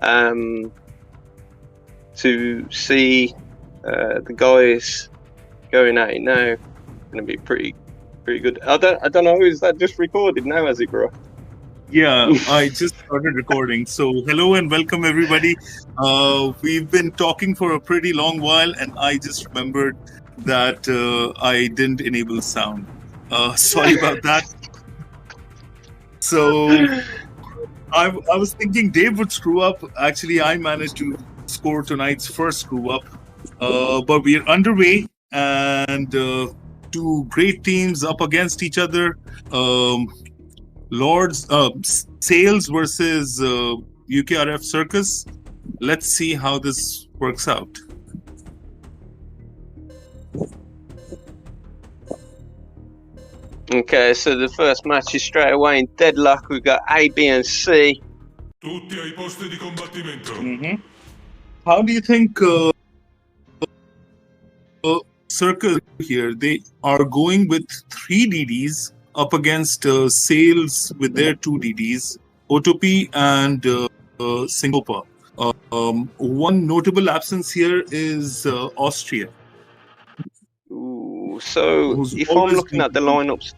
To see the guys going at it now, going to be pretty good. I don't know, is that just recorded now, has it, bro? Yeah, I just started recording. So hello and welcome everybody. We've been talking for a pretty long while and I just remembered that I didn't enable sound. Sorry about that. So I was thinking Dave would screw up. Actually, I managed to score tonight's first screw up. But we are underway and two great teams up against each other. Lords, Sales versus UKRF Circus. Let's see how this works out. Okay, so the first match is straight away in deadlock. We've got A, B, and C. Tutti ai posti di combattimento. Mm-hmm. How do you think Circus here? They are going with 3 DDs up against Sales with their 2 DDs, ROTW and Singapore. One notable absence here is Austria. Ooh, so if I'm looking at the lineups,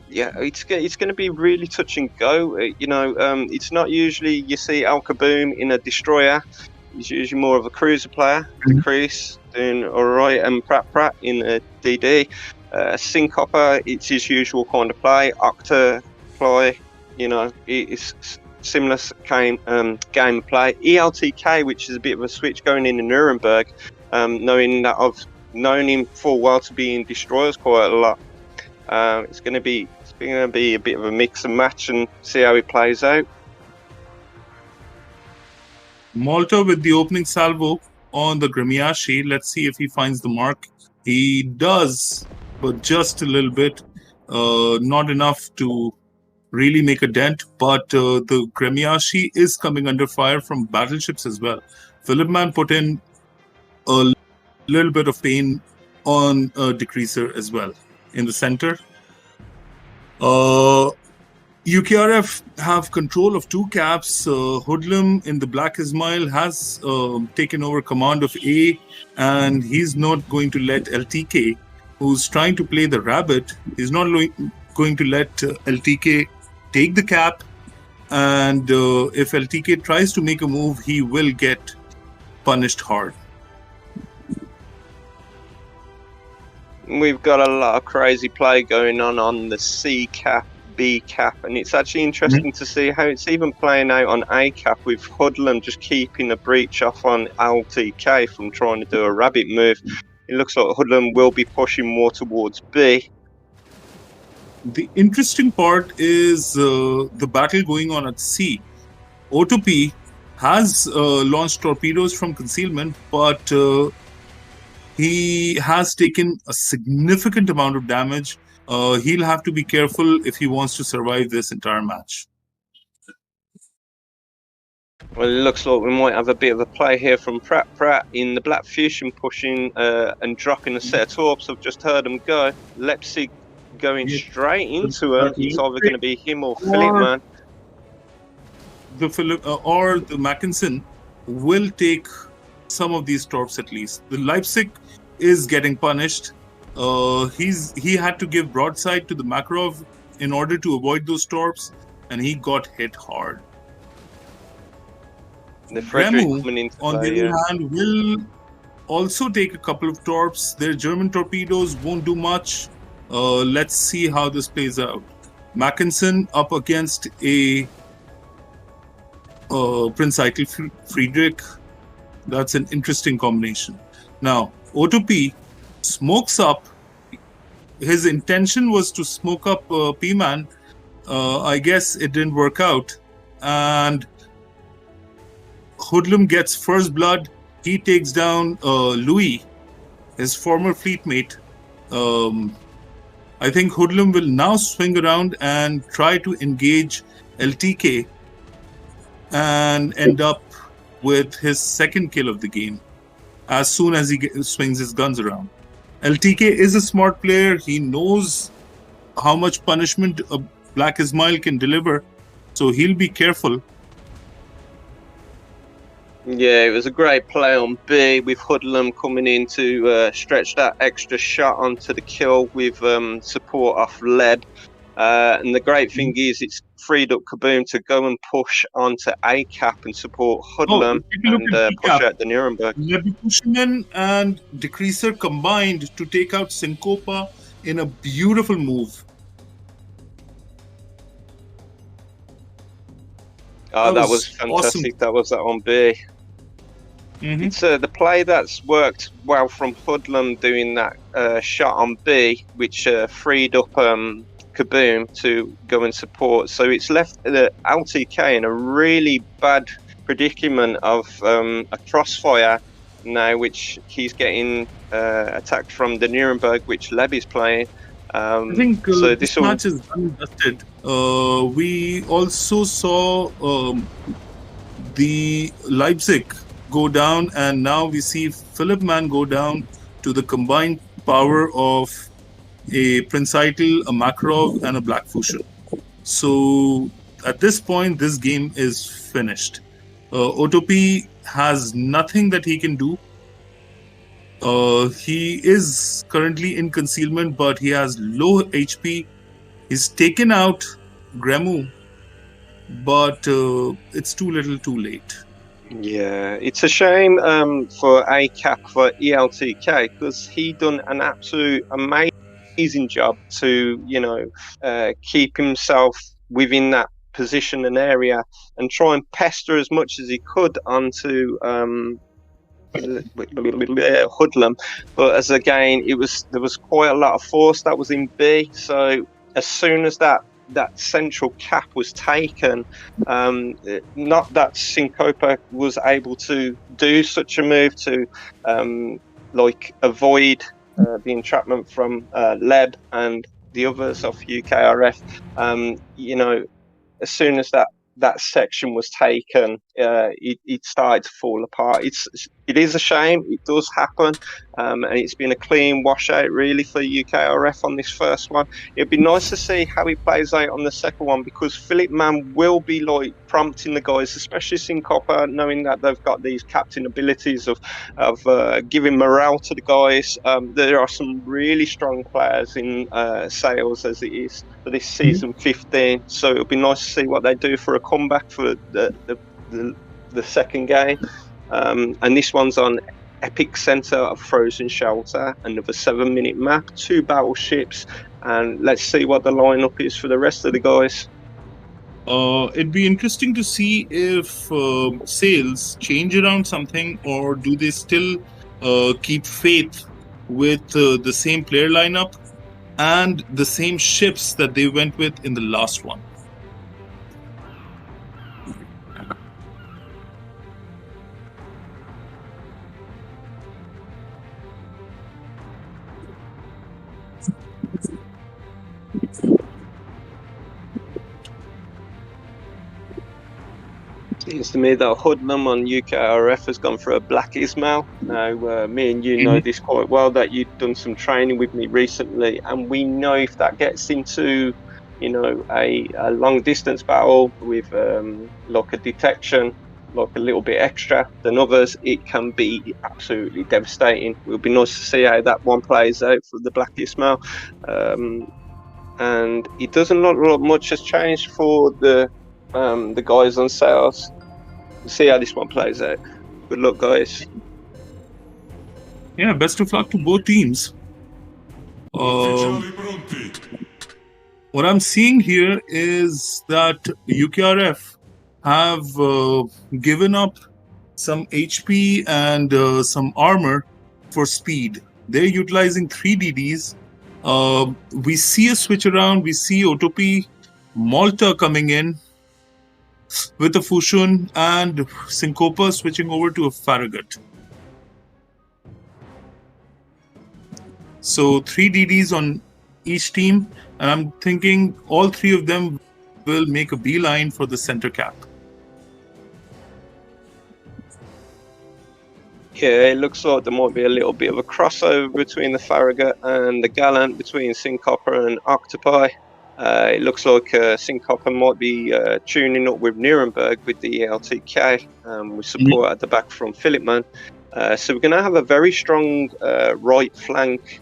yeah, it's going to be really touch and go. It's not usually you see Al Kaboom in a destroyer. He's usually more of a cruiser player. The Crease doing all right, and Pratt in a DD. Syncoper, it's his usual kind of play. Octafly, it's similar game of play. ELTK, which is a bit of a switch going in Nuremberg, knowing that I've known him for a while to be in destroyers quite a lot. It's going to be a bit of a mix and match and see how it plays out. Malta with the opening salvo on the Gremiashi. Let's see if he finds the mark. He does, but just a little bit. Not enough to really make a dent, but the Gremiashi is coming under fire from battleships as well. Philipman put in a little bit of pain on Decreaser as well in the center. UKRF have control of 2 caps. Hoodlum in the Black Ismail has taken over command of A, and he's not going to let LTK, who's trying to play the rabbit, he's not going to let LTK take the cap, and if LTK tries to make a move, he will get punished hard. We've got a lot of crazy play going on the C cap, B cap, and it's actually interesting to see how it's even playing out on A cap with Hoodlum just keeping the breach off on LTK from trying to do a rabbit move. It looks like Hoodlum will be pushing more towards B. The interesting part is the battle going on at C. ROTW has launched torpedoes from concealment, but he has taken a significant amount of damage. He'll have to be careful if he wants to survive this entire match. Well, it looks like we might have a bit of a play here from Pratt in the Black Fusion pushing and dropping a set of torps. I've just heard him go. Leipzig going straight into her. It's either going to be him or Philipman. Or the Mackinson will take some of these torps at least. The Leipzig is getting punished. He had to give broadside to the Makarov in order to avoid those torps, and he got hit hard. The Remu, on the other hand, will also take a couple of torps. Their German torpedoes won't do much. Let's see how this plays out. Mackinson up against a Prince Eitel Friedrich. That's an interesting combination. Now, ROTW smokes up. His intention was to smoke up P-Man. I guess it didn't work out. And Hoodlum gets first blood. He takes down Louis, his former fleet mate. I think Hoodlum will now swing around and try to engage LTK and end up with his second kill of the game as soon as he swings his guns around. LTK is a smart player. He knows how much punishment a Black Ismail can deliver, so he'll be careful. Yeah, it was a great play on B with Hoodlum coming in to stretch that extra shot onto the kill with support off Leb. And the great thing is it's freed up Kaboom to go and push onto A cap and support Oh, Hoodlum take a look and at push recap. out the Nuremberg. Levikushin and Decreaser combined to take out Syncopa in a beautiful move. Oh, that was fantastic. Awesome. That was that on B. Mm-hmm. It's the play that's worked well from Hoodlum doing that shot on B, which freed up Kaboom to go and support. So it's left the LTK in a really bad predicament of a crossfire now, which he's getting attacked from the Nuremberg, which Leb is playing. I think so this match is done and dusted. We also saw the Leipzig go down, and now we see Philip Mann go down to the combined power of a Prince Eitel, a Makarov, and a Black Fusion. So at this point, this game is finished. OTP has nothing that he can do. He is currently in concealment, but he has low HP. He's taken out Gremu, but it's too little too late. Yeah, it's a shame for ACAP for ELTK because he done an absolute amazing job to keep himself within that position and area and try and pester as much as he could onto Hoodlum. But as again, there was quite a lot of force that was in B. So as soon as that central cap was taken, not that Syncopa was able to do such a move to avoid the entrapment from Leb and the others of UKRF. As soon as that section was taken, it started to fall apart. It is a shame. It does happen, and it's been a clean washout really for UKRF on this first one. It'd be nice to see how it plays out on the second one because Philip Mann will be prompting the guys, especially Syncopa, knowing that they've got these captain abilities of giving morale to the guys. There are some really strong players in sales as it is for this season 15, so it'll be nice to see what they do for a comeback for the second game. And this one's on Epic Center of Frozen Shelter, another 7-minute map, 2 battleships, and let's see what the lineup is for the rest of the guys. It'd be interesting to see if sales change around something, or do they still keep faith with the same player lineup and the same ships that they went with in the last one. Seems to me that Hoodlum on UKRF has gone for a Black Ismail. Now, me and you know this quite well, that you've done some training with me recently, and we know if that gets into, you know, a long distance battle with like a detection, like a little bit extra than others, it can be absolutely devastating. It would be nice to see how that one plays out for the Black Ismail. And it doesn't look like much has changed for the guys on sales. We'll see how this one plays out. Good luck, guys. Yeah, best of luck to both teams. What I'm seeing here is that UKRF have given up some HP and some armor for speed. They're utilizing 3 DDs. We see a switch around. We see OTP Malta coming in with a Fushun and Syncopa switching over to a Farragut. So 3 DDs on each team, and I'm thinking all 3 of them will make a beeline for the center cap. Yeah, it looks like there might be a little bit of a crossover between the Farragut and the Gallant, between Syncopa and Octopi. It looks like Syncopa might be tuning up with Nuremberg with the ELTK with support at the back from Philipman. So we're going to have a very strong right flank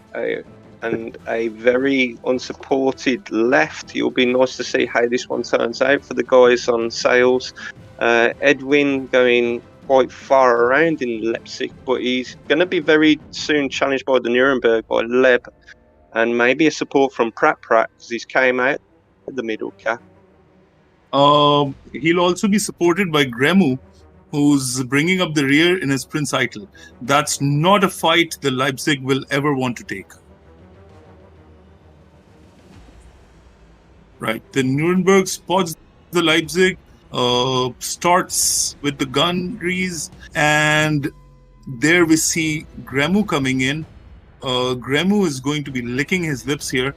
and a very unsupported left. It'll be nice to see how this one turns out for the guys on sails. Edwin going quite far around in Leipzig, but he's going to be very soon challenged by the Nuremberg, by Leb, and maybe a support from Pratt because he's came out at the middle cap. He'll also be supported by Gremu, who's bringing up the rear in his Prince Eitel. That's not a fight the Leipzig will ever want to take. Right, the Nuremberg spots the Leipzig, starts with the gunneries, and there we see Gremu coming in. Gremu is going to be licking his lips here.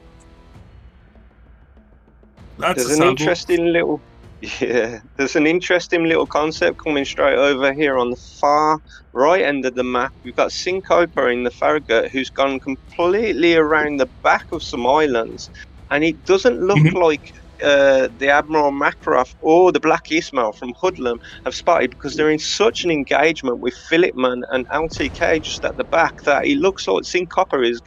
There's an interesting little concept coming straight over here on the far right end of the map. We've got Syncopa in the Farragut, who's gone completely around the back of some islands, and it doesn't look like the Admiral Makarov or the Black Ismail from Hoodlum have spotted, because they're in such an engagement with Philipman and LTK just at the back that it looks like Syncopa is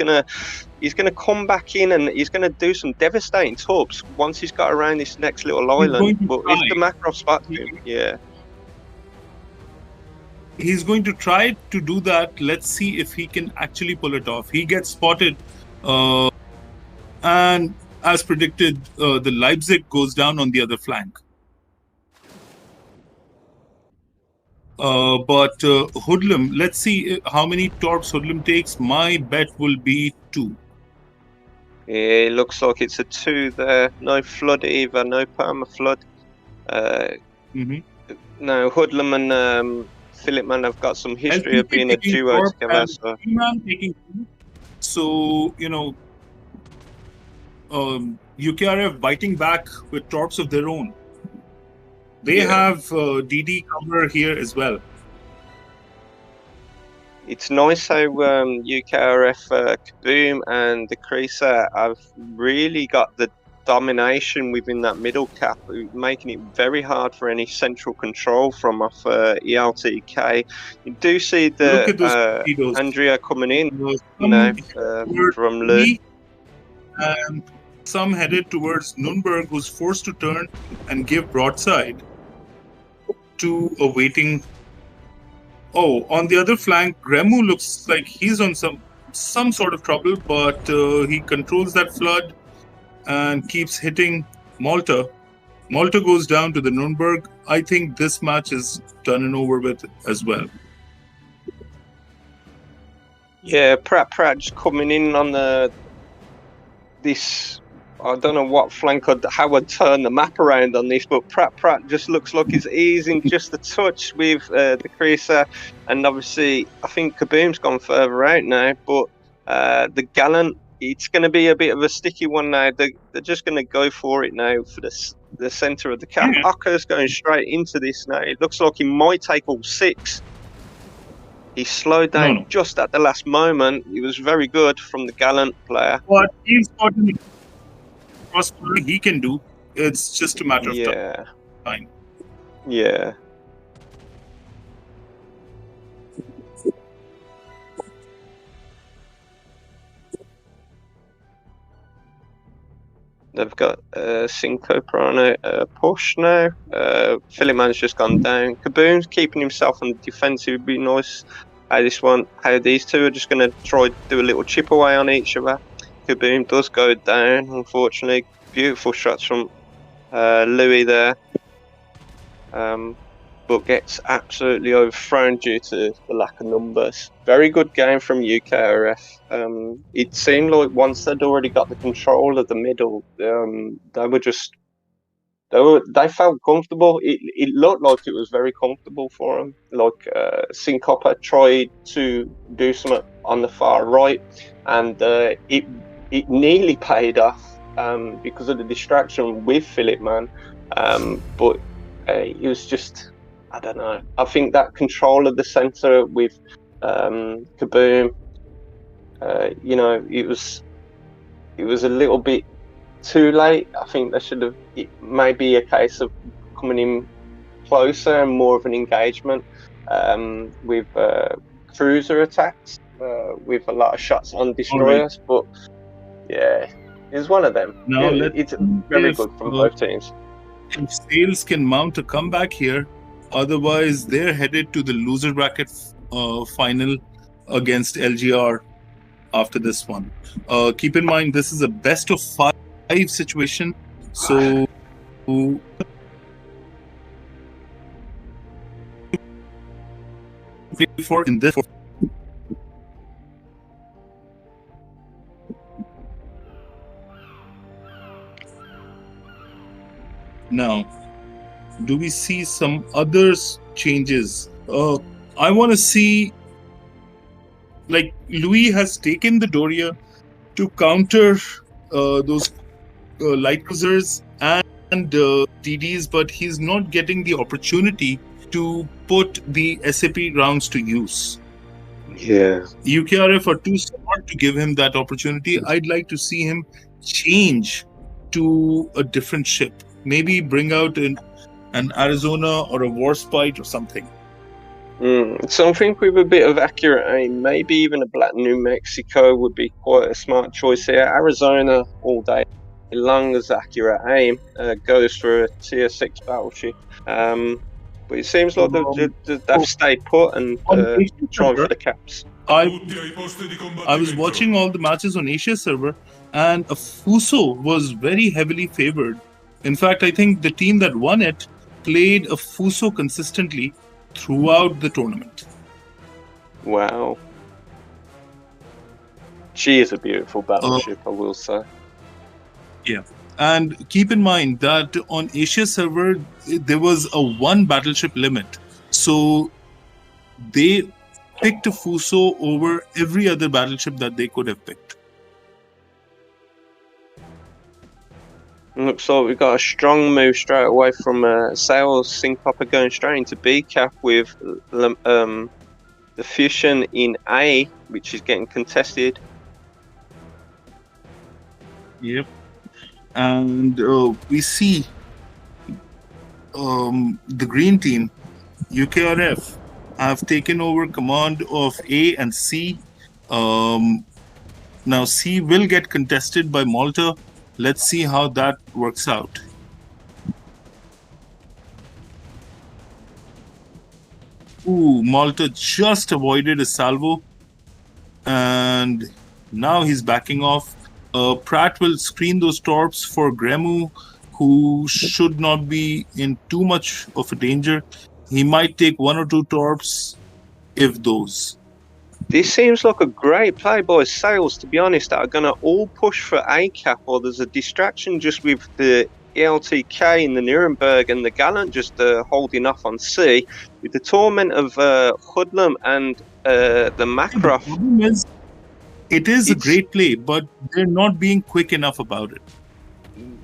gonna come back in and he's gonna do some devastating tubs once he's got around this next little island. But if the Makarov spots him, he's going to try to do that. Let's see if he can actually pull it off. He gets spotted, and as predicted, the Leipzig goes down on the other flank. But Hoodlum, let's see how many torps Hoodlum takes. My bet will be 2. It looks like it's a 2 there. No flood either, no perma flood. No, Hoodlum and Philipman have got some history of being a duo together. So, you know, UKRF biting back with torps of their own. They have DD cover here as well. It's nice how UKRF, Kaboom and the Creaser have really got the domination within that middle cap, making it very hard for any central control from off ELTK. You do see the Andrea coming in from Lou. And some headed towards Nuremberg, who's forced to turn and give broadside to a waiting. Oh, on the other flank, Gremu looks like he's on some sort of trouble, but he controls that flood and keeps hitting Malta. Malta goes down to the Nuremberg. I think this match is done and over with as well. Yeah, Pratt just coming in on this. I don't know what flank how I'd turn the map around on this, but Pratt just looks like he's easing just a touch with the Creaser, and obviously I think Kaboom's gone further out now, but the Gallant, it's going to be a bit of a sticky one now. They're just going to go for it now for the centre of the cap. Ocker's going straight into this now. It looks like he might take all 6. He slowed down just at the last moment. He was very good from the Gallant player. But he's got he can do. It's just a matter of time. Yeah. They've got Syncopa on a push now. Philipman's just gone down. Kaboom's keeping himself on the defensive. It'd be nice how these two are just going to try to do a little chip away on each other. Kaboom does go down, unfortunately. Beautiful shots from Louis there. But gets absolutely overthrown due to the lack of numbers. Very good game from UKRF. It seemed like once they'd already got the control of the middle, they felt comfortable. It looked like it was very comfortable for them. Like Syncopa tried to do something on the far right, and it nearly paid off because of the distraction with Philipman. But it was just, I don't know. I think that control of the centre with Kaboom, it was a little bit too late. I think they should have. It may be a case of coming in closer and more of an engagement with cruiser attacks with a lot of shots on destroyers. But yeah, it's one of them. Now It's very good from both teams. If Sales can mount a comeback here, otherwise they're headed to the loser bracket final against LGR after this one. Keep in mind, this is a best of 5 situation, so for in this. Now, do we see some other changes? I want to see, like, Louis has taken the Doria to counter those light cruisers and TDs, but he's not getting the opportunity to put the SAP rounds to use. Yeah. UKRF are too smart to give him that opportunity. I'd like to see him change to a different ship. Maybe bring out an Arizona or a Warspite or something. Something with a bit of accurate aim. Maybe even a Black New Mexico would be quite a smart choice here. Arizona all day long as accurate aim goes for a tier 6 battleship. But it seems like they've stayed put and trying for the caps. I was watching all the matches on Asia server, and a Fuso was very heavily favored. In fact, I think the team that won it played a Fuso consistently throughout the tournament. Wow. She is a beautiful battleship, I will say. Yeah. And keep in mind that on Asia server, there was a 1 battleship limit. So they picked a Fuso over every other battleship that they could have picked. Looks like we've got a strong move straight away from Sales Syncopa going straight into B cap with the Fusion in A, which is getting contested. Yep. And we see the green team, UKRF, have taken over command of A and C. Now C will get contested by Malta. Let's see how that works out. Ooh, Malta just avoided a salvo. And now he's backing off. Pratt will screen those torps for Gremu, who should not be in too much of a danger. He might take 1 or 2 torps, if those. This seems like a great play by Sales, to be honest, that are going to all push for A cap, or there's a distraction just with the ELTK in the Nuremberg and the Gallant just holding off on C. With the torment of Hoodlum and the Makarov. The problem is, it is a great play, but they're not being quick enough about it.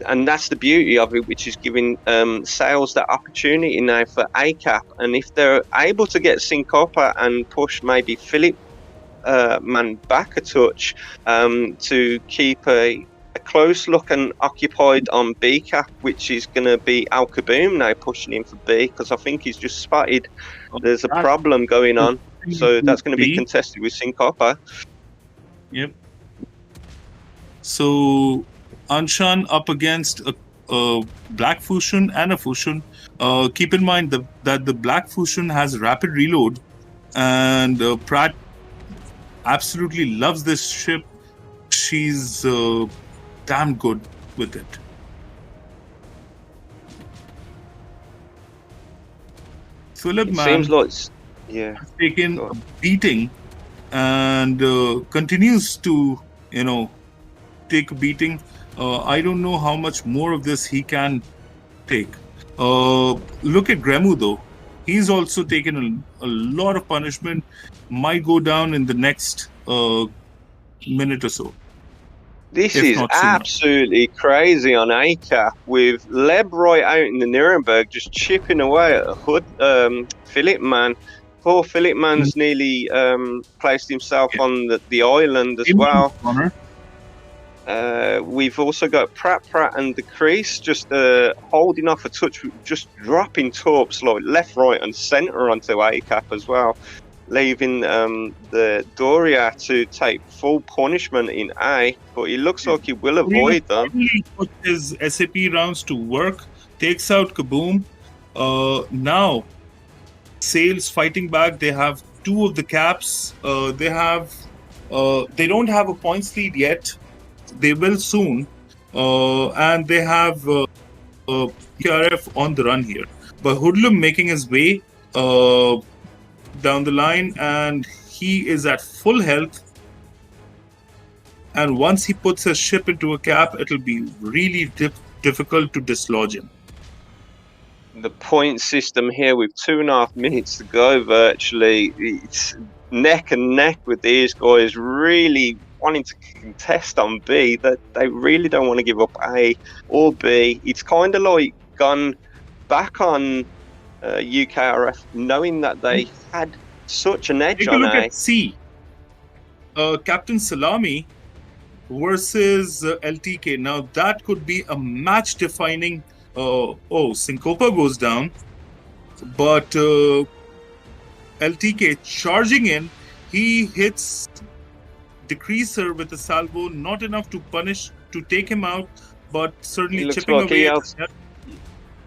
And that's the beauty of it, which is giving Sales that opportunity now for A cap. And if they're able to get Syncopa and push maybe Philip man back a touch to keep a close look and occupied on B cap, which is going to be Al Kaboom now pushing in for B, because I think he's just spotted there's a problem going on. So that's going to be contested with Syncopa. Yep. So Anshan up against a Black Fusion and a Fusion. Keep in mind that the Black Fusion has rapid reload, and Pratt absolutely loves this ship. She's damn good with it. Philip man seems like has taken a beating and continues to take a beating. I don't know how much more of this he can take. Look at Gremu though. He's also taken a lot of punishment. Might go down in the next minute or so. This is absolutely crazy on ACAP with Lebroy out in the Nuremberg just chipping away at a Hood. Philip man. Poor Philip man's nearly placed himself on the island as well. We've also got Pratt and the crease just holding off a touch, just dropping torps like left, right, and centre onto A cap as well, leaving the Doria to take full punishment in A. But it looks like he will avoid them. He put his SAP rounds to work, takes out Kaboom. Now, Sales fighting back. They have 2 of the caps. They don't have a points lead yet. They will soon, and they have PRF on the run here. But Hoodlum making his way down the line, and he is at full health. And once he puts a ship into a cap, it'll be really difficult to dislodge him. The point system here with 2.5 minutes to go, virtually, it's neck and neck with these guys, really wanting to contest on B. That they really don't want to give up A or B. It's kind of like gone back on UKRF, knowing that they had such an edge on A. Take a look at C. Captain Salami versus LTK. Now that could be a match-defining. Syncopa goes down, but LTK charging in, he hits Decreaser with a salvo, not enough to take him out, but certainly chipping away.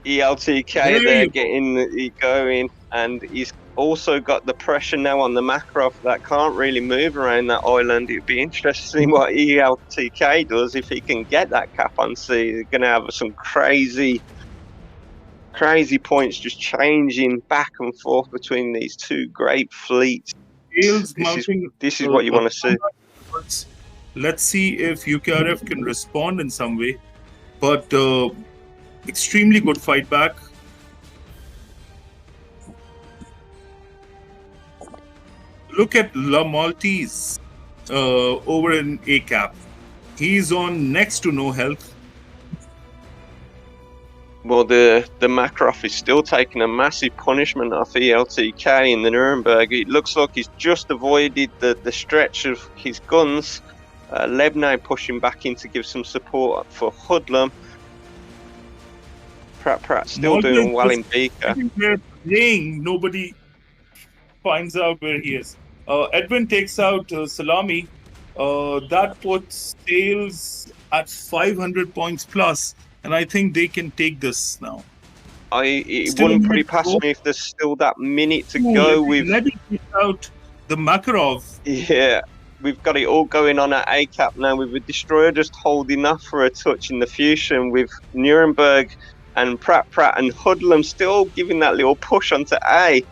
ELTK there getting it going, and he's also got the pressure now on the Makarov that can't really move around that island. It'd be interesting to see what ELTK does if he can get that cap on C. They're going to have some crazy points just changing back and forth between these 2 great fleets. This is what you want to see. Let's see if UKRF can respond in some way, but extremely good fight back. Look at La Maltese over in A cap. He's on next to no health. Well, the Makarov is still taking a massive punishment off ELTK in the Nuremberg. It looks like he's just avoided the stretch of his guns. Lebnay pushing back in to give some support for Hoodlum. Pratt still doing well in Beaker. Nobody finds out where he is. Edwin takes out Salami. That puts Sales at 500 points plus, and I think they can take this now. It wouldn't put it past me if there's still that minute to go. Let me take out the Makarov. Yeah, we've got it all going on at A cap now, with a destroyer just holding off for a touch in the fusion, with Nuremberg and Pratt and Hoodlum still giving that little push onto A.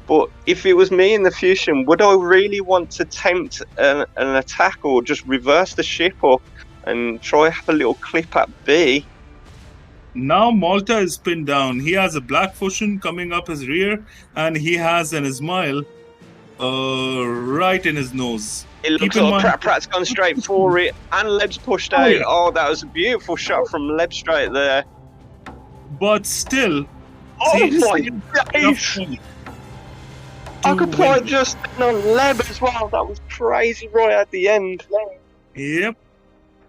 But if it was me in the fusion, would I really want to tempt an attack or just reverse the ship up and try have a little clip at B? Now Malta is pinned down. He has a Black Fusion coming up his rear, and he has an Ismail right in his nose. It looks like Pratt's gone straight for it, and Leb's pushed out. Yeah. Oh, that was a beautiful shot from Leb straight there. But still, oh my days! I could play just on Leb as well. That was crazy right at the end. Yep.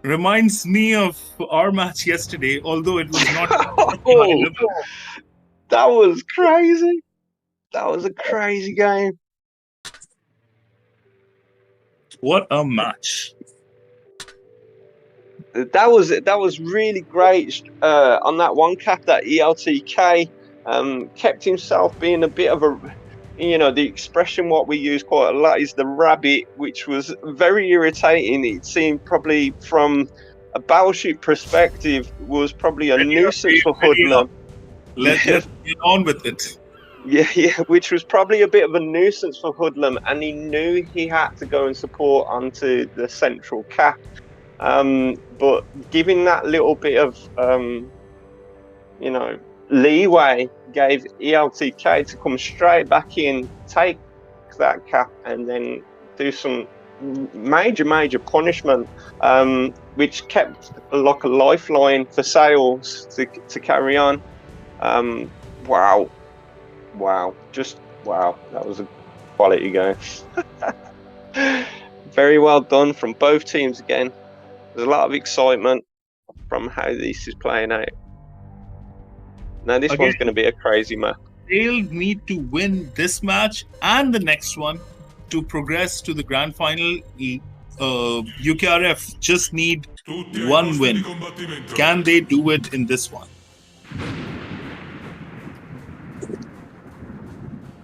Reminds me of our match yesterday, although it was not. That was crazy. That was a crazy game. What a match. That was really great on that one cap. That ELTK kept himself being a bit of a, the expression what we use quite a lot is the rabbit, which was very irritating. It seemed probably from a battleship perspective was probably a nuisance for Hoodlum. Let's get on with it. Yeah, which was probably a bit of a nuisance for Hoodlum, and he knew he had to go and support onto the central cap. But giving that little bit of, leeway gave ELTK to come straight back in, take that cap, and then do some major punishment, which kept like a lifeline for Sales to carry on. Wow, just wow, that was a quality game. Very well done from both teams again. There's a lot of excitement from how this is playing out. Now this one's going to be a crazy match. They'll need to win this match and the next one to progress to the grand final. UKRF just need one win. Can they do it in this one?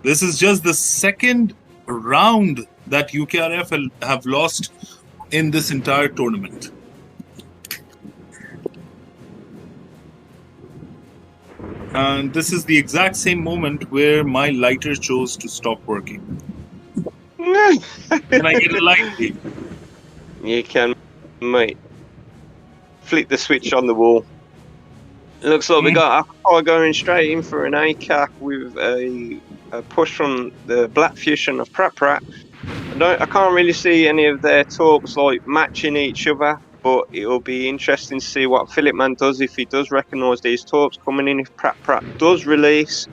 This is just the second round that UKRF have lost in this entire tournament. And this is the exact same moment where my lighter chose to stop working. Can I get a light, please? You can, mate. Flick the switch on the wall. It looks like we got Aqua going straight in for an ACAP with a push from the Black Fusion of Prat. I can't really see any of their talks like matching each other, but it'll be interesting to see what Philipman does if he does recognise these talks coming in, if Prat does release.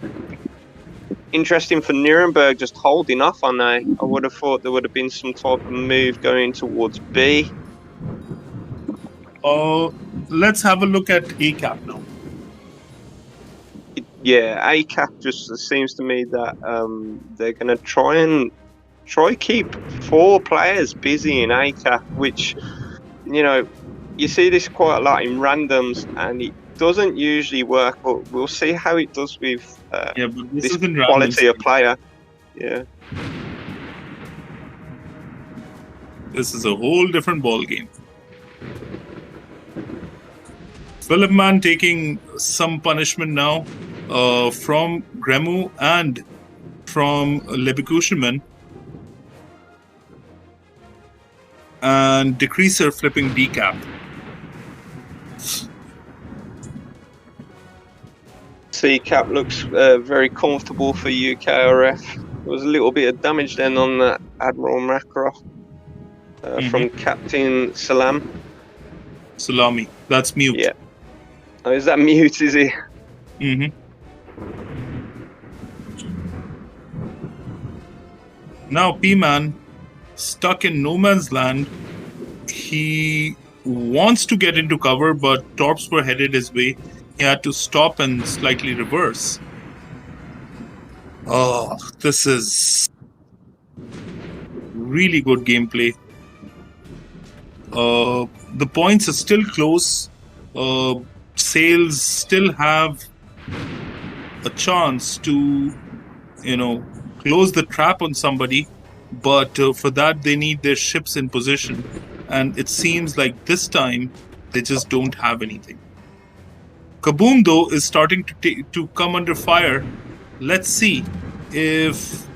Interesting for Nuremberg just holding off on A. I would have thought there would have been some type of move going towards B. Let's have a look at ACAP now. Yeah, ACAP just seems to me that they're going to try keep 4 players busy in ACAP, which, you know, you see this quite a lot in randoms, and it doesn't usually work, but we'll see how it does with this quality of player. Yeah. This is a whole different ball game. Philipman taking some punishment now from Gremu and from Lebikushiman. And Decreaser flipping decap. C-cap looks very comfortable for UKRF. There was a little bit of damage then on that Admiral Makarov from Captain Salami. That's mute. Yeah. Oh, is that mute, is he? Now P-Man, stuck in no man's land. He wants to get into cover, but torps were headed his way. He had to stop and slightly reverse. Oh, this is really good gameplay. The points are still close. Sales still have a chance to, close the trap on somebody, but for that they need their ships in position, and it seems like this time they just don't have anything. Kaboom, though, is starting to come under fire. Let's see if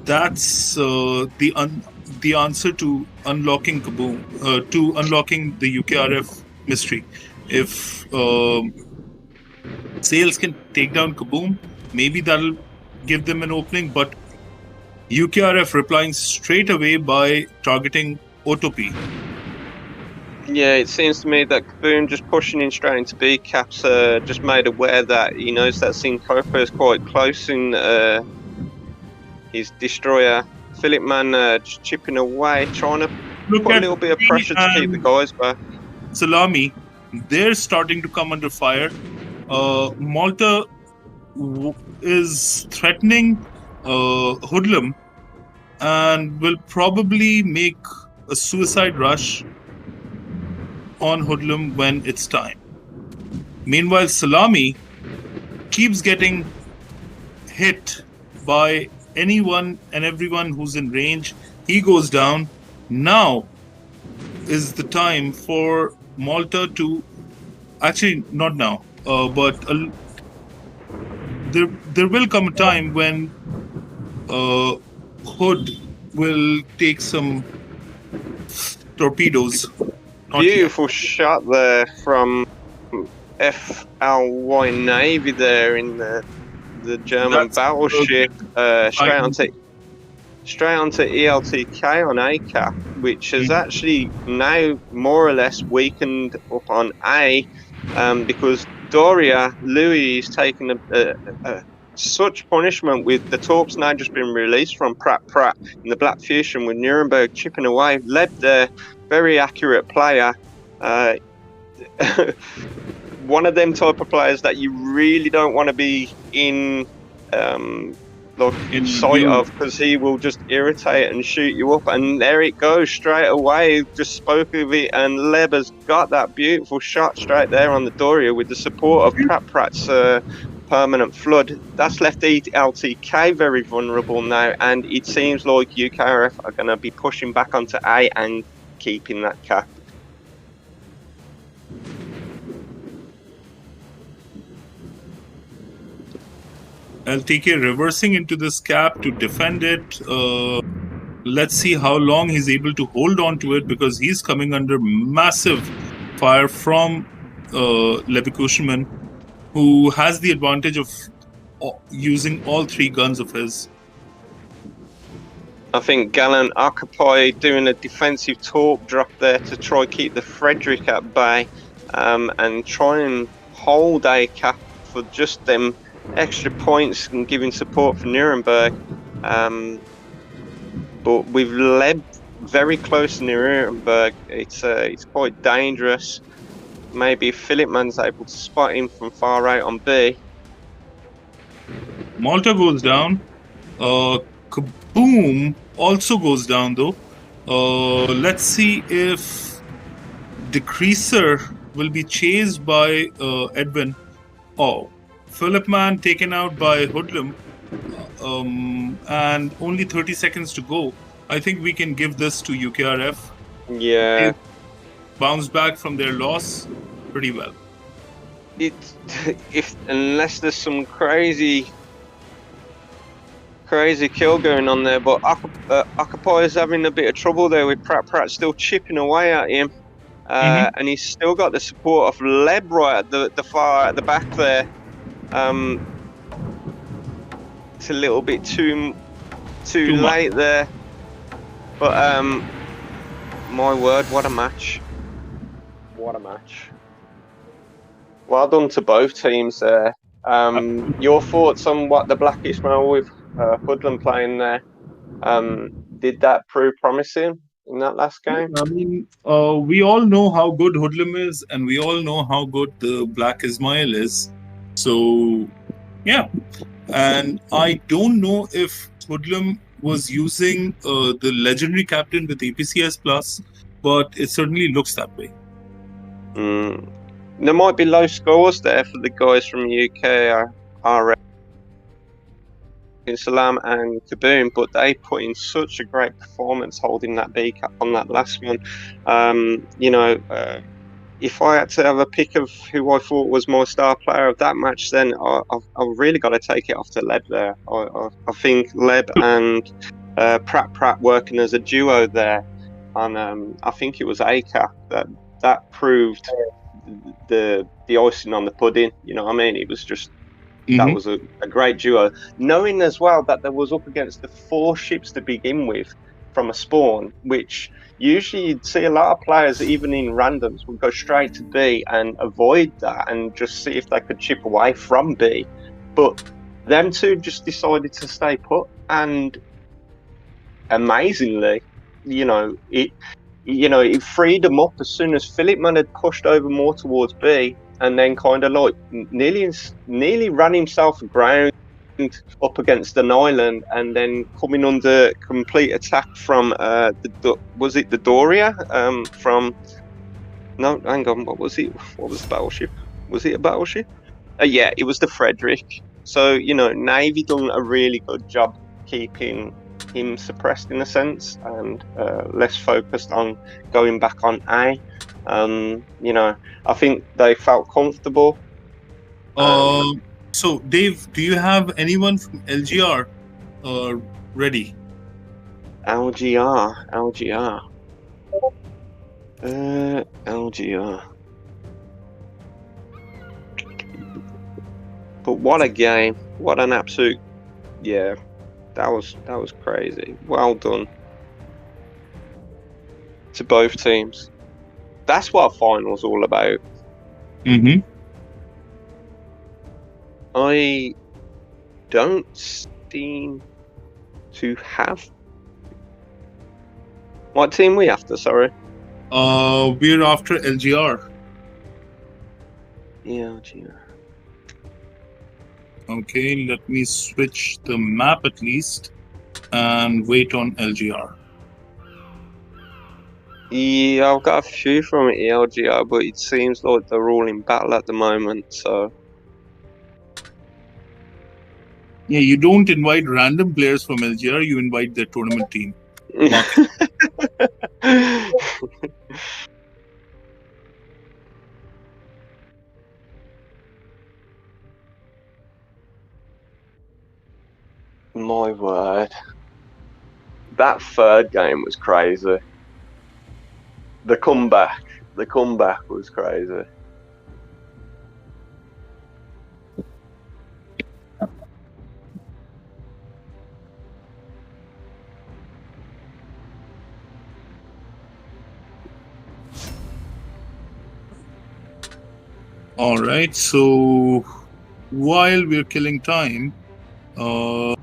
that's the answer to unlocking Kaboom, to unlocking the UKRF mystery. If Sales can take down Kaboom, maybe that'll give them an opening, but UKRF replying straight away by targeting Autop. Yeah, it seems to me that Kaboom just pushing in straight into B. Cap's just made aware that he knows that Syncopa is quite close in his destroyer. Philipman just chipping away, trying to put a little bit of pressure to keep the guys back. Salami, they're starting to come under fire. Malta is threatening Hoodlum and will probably make a suicide rush on Hoodlum when it's time. Meanwhile, Salami keeps getting hit by anyone and everyone who's in range. He goes down. Now is the time for Malta to... Actually, not now, but there will come a time when Hood will take some torpedoes. Beautiful shot there from FLY Navy there in the German battleship, straight onto ELTK on ACAP, which has actually now more or less weakened up on A, because Doria Louis is taking such punishment with the torps now just been released from Prat in the Black Fusion, with Nuremberg chipping away. Led there very accurate player. One of them type of players that you really don't want to be in sight of, because he will just irritate and shoot you up. And there it goes straight away. Just spoke of it, and Leb has got that beautiful shot straight there on the Doria with the support of Prat's permanent flood. That's left LTK very vulnerable now, and it seems like UKRF are going to be pushing back onto A and keeping that cap. LTK reversing into this cap to defend it. Let's see how long he's able to hold on to it, because he's coming under massive fire from Leverkusenman, who has the advantage of using all three guns of his. I think Gallant Occupy doing a defensive torp drop there to try keep the Frederick at bay, and try and hold a cap for just them extra points and giving support for Nuremberg. But with Leb very close to Nuremberg, it's quite dangerous. Maybe if Philipman's able to spot him from far out on B. Malta goes down. Kaboom also goes down though. Let's see if Decreaser will be chased by Edwin. Oh, Philipman taken out by Hoodlum, and only 30 seconds to go. I think we can give this to UKRF. Yeah. They bounced back from their loss pretty well. Unless there's some crazy kill going on there, but Occupy is having a bit of trouble there with Pratt still chipping away at him, and he's still got the support of Leb right at the far at the back there. It's a little bit too late there, but my word, what a match! What a match! Well done to both teams there. Your thoughts on what the Black Ismail with Hoodlum playing there? Did that prove promising in that last game? I mean, we all know how good Hoodlum is, and we all know how good the Black Ismail is. So, yeah. And I don't know if Hoodlum was using the legendary captain with APCS Plus, but it certainly looks that way. There might be low scores there for the guys from the UK, Salam and Kaboom, but they put in such a great performance holding that B cap on that last one. If I had to have a pick of who I thought was my star player of that match, then I've really got to take it off to Leb there. I think Leb and Pratt working as a duo there, and I think it was ACAP that proved the icing on the pudding. You know what I mean? It was just that was a great duo. Knowing as well that there was up against the 4 ships to begin with from a spawn, which usually you'd see a lot of players, even in randoms, would go straight to B and avoid that and just see if they could chip away from B. But them two just decided to stay put, and amazingly, it freed them up as soon as Philipman had pushed over more towards B, and then kind of like nearly ran himself aground up against an island, and then coming under complete attack from was it the Doria? No, hang on, what was it? What was the battleship? Was it a battleship? Yeah, it was the Frederick. So Navy done a really good job keeping him suppressed in a sense, and less focused on going back on A. I think they felt comfortable. So, Dave, do you have anyone from LGR ready? LGR. But what a game! What an absolute, yeah. That was crazy. Well done to both teams. That's what a final's all about. I don't seem to have. What team we after? Sorry. We're after LGR. Yeah, gee. Okay, let me switch the map at least and wait on LGR. Yeah, I've got a few from ELGR, but it seems like they're all in battle at the moment, so. Yeah, you don't invite random players from LGR, you invite their tournament team. Market. My word. That third game was crazy. The comeback was crazy. All right, so while we're killing time, what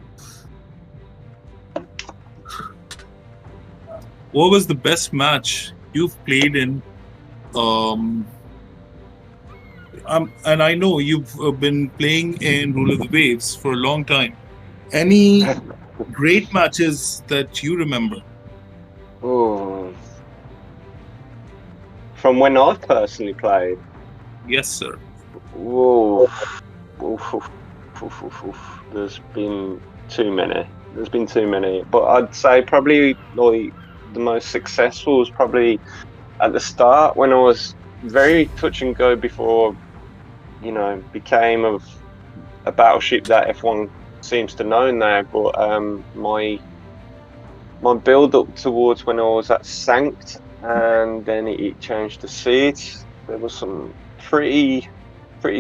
was the best match you've played in? And I know you've been playing in Rule of the Waves for a long time. Any great matches that you remember? Oh. From when I've personally played? Yes, sir. Whoa. There's been too many. But I'd say probably like the most successful was probably at the start when I was very touch and go before, became of a battleship that everyone seems to know now. But my build up towards when I was at Sankt, and then it changed to Seeds. There was some pretty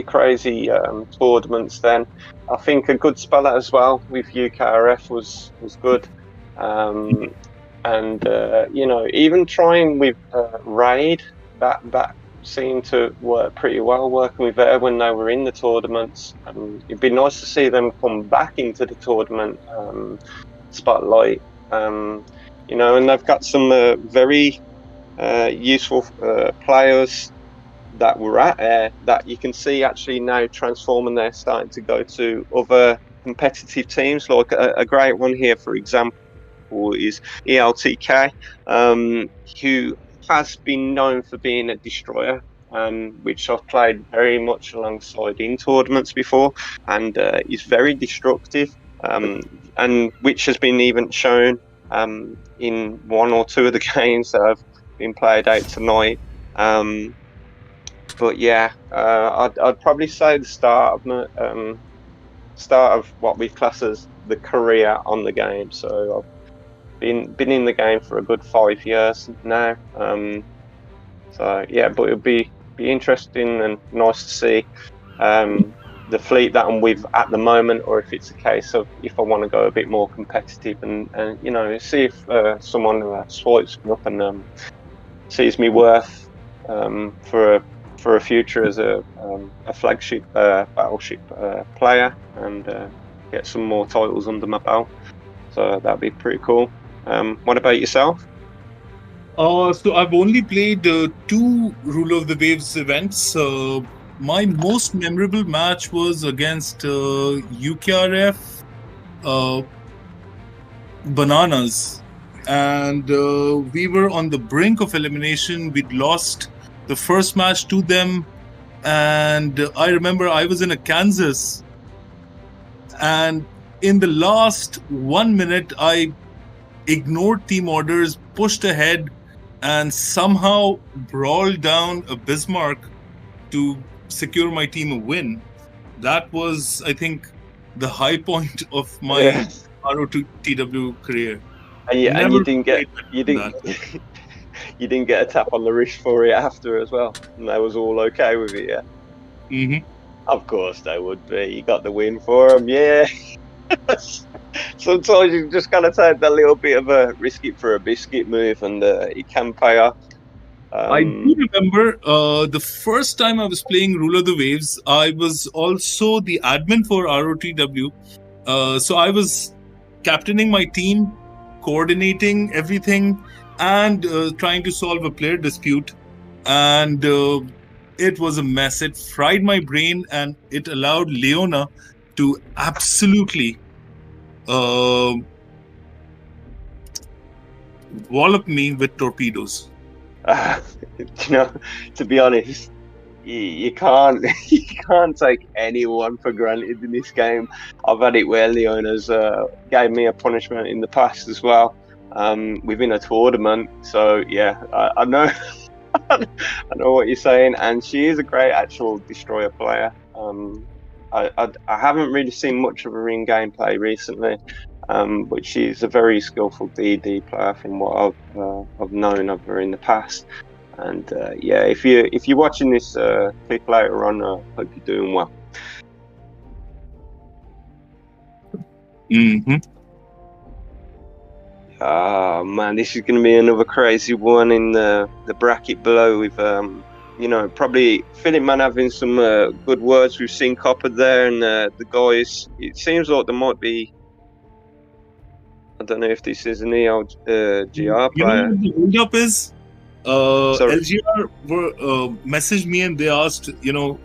crazy tournaments then. I think a good spell as well with UKRF was good. And even trying with Raid, that seemed to work pretty well, working with there when they were in the tournaments. It'd be nice to see them come back into the tournament spotlight. And they've got some very useful players that were at Air that you can see actually now transforming. They're starting to go to other competitive teams. Like a great one here, for example, is ELTK, who has been known for being a destroyer, which I've played very much alongside in tournaments before, and is very destructive, and which has been even shown in one or two of the games that have been played out tonight. But yeah, I'd probably say the start of what we class as the career on the game. So I've been in the game for a good 5 years now. So yeah, but it'll be interesting and nice to see the fleet that I'm with at the moment, or if it's a case of if I want to go a bit more competitive and see if someone swipes me up and sees me worth for a future as a flagship battleship player, and get some more titles under my belt. So that'd be pretty cool. What about yourself? So I've only played 2 Rule of the Waves events. My most memorable match was against UKRF Bananas, and we were on the brink of elimination. We'd lost the first match to them, and I remember I was in a Kansas, and in the last 1 minute I ignored team orders, pushed ahead, and somehow brawled down a Bismarck to secure my team a win. That was, I think, the high point of my ROTW career. And you didn't get you didn't get a tap on the wrist for it after as well, and they was all okay with it. Yeah. Mm-hmm. Of course they would be. You got the win for them. Yeah. Sometimes you just gotta take that little bit of a risk it for a biscuit move, and it can pay off. I do remember the first time I was playing Rule of the Waves, I was also the admin for ROTW. So I was captaining my team, coordinating everything, and trying to solve a player dispute, and it was a mess. It fried my brain, and it allowed Leona to absolutely wallop me with torpedoes. To be honest, you can't take anyone for granted in this game. I've had it where Leona's gave me a punishment in the past as well, within a tournament. So yeah, I know I know what you're saying, and she is a great actual destroyer player. I haven't really seen much of her in gameplay recently, but she's a very skillful DD player from what I've known of her in the past. And yeah, if you're watching this clip later on, I hope you're doing well. Oh man, this is going to be another crazy one in the bracket below with probably Philip Man having some good words with Syncopper there, and the guys. It seems like there might be. I don't know if this is an ELGR player. What the hold up is? LGR messaged me and they asked, we know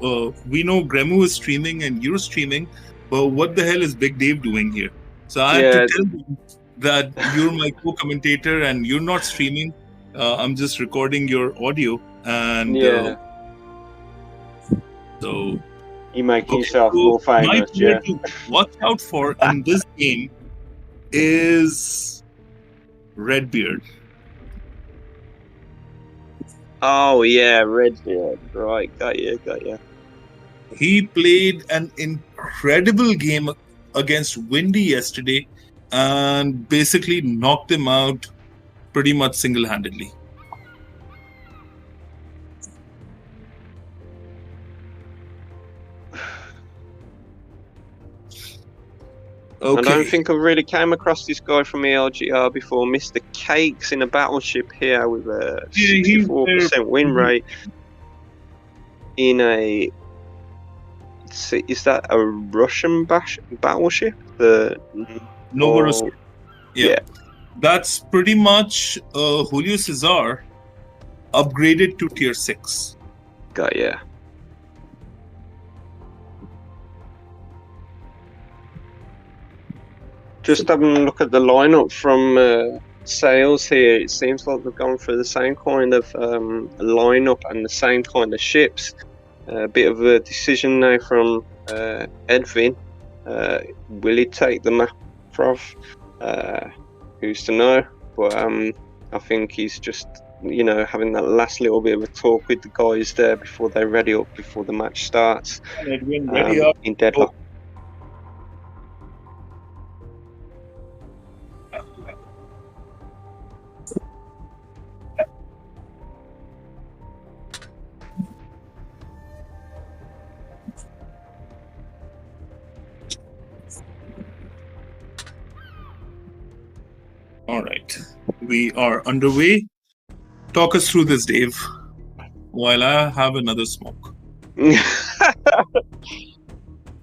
Gremu is streaming and you're streaming, but what the hell is BigzDave doing here? So I had to tell them that you're my co-commentator and you're not streaming. I'm just recording your audio, and so you make yourself more famous. My player to watch out for in this game is Redbeard. Oh yeah, Redbeard. Right, got you. He played an incredible game against Windy yesterday and basically knocked him out pretty much single-handedly. Okay. I don't think I've really came across this guy from ELGR before. Mr. Cakes in a battleship here with a 64% win rate in a... Is that a Russian battleship? The Novorossiysk. Yeah. That's pretty much Julio Cesar upgraded to tier 6. Got ya. Just having a look at the lineup from Sales here, it seems like they've gone through the same kind of lineup and the same kind of ships. A bit of a decision now from Edwin. Will he take the map off? Who's to know? But I think he's just, having that last little bit of a talk with the guys there before they're ready up, before the match starts. Edwin, ready up. In deadlock. All right, we are underway. Talk us through this, Dave, while I have another smoke.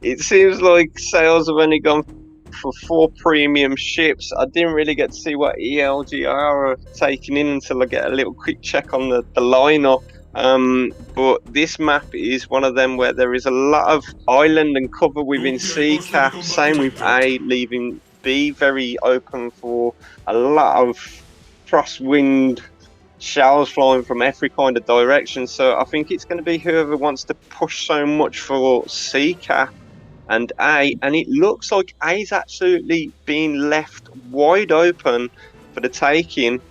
It seems like Sales have only gone for 4 premium ships. I didn't really get to see what ELGR are taking in until I get a little quick check on the lineup. But this map is one of them where there is a lot of island and cover within C cap. Same with A, leaving B very open for a lot of crosswind shells flying from every kind of direction. So I think it's going to be whoever wants to push so much for C cap and A, and it looks like A's absolutely being left wide open for the taking.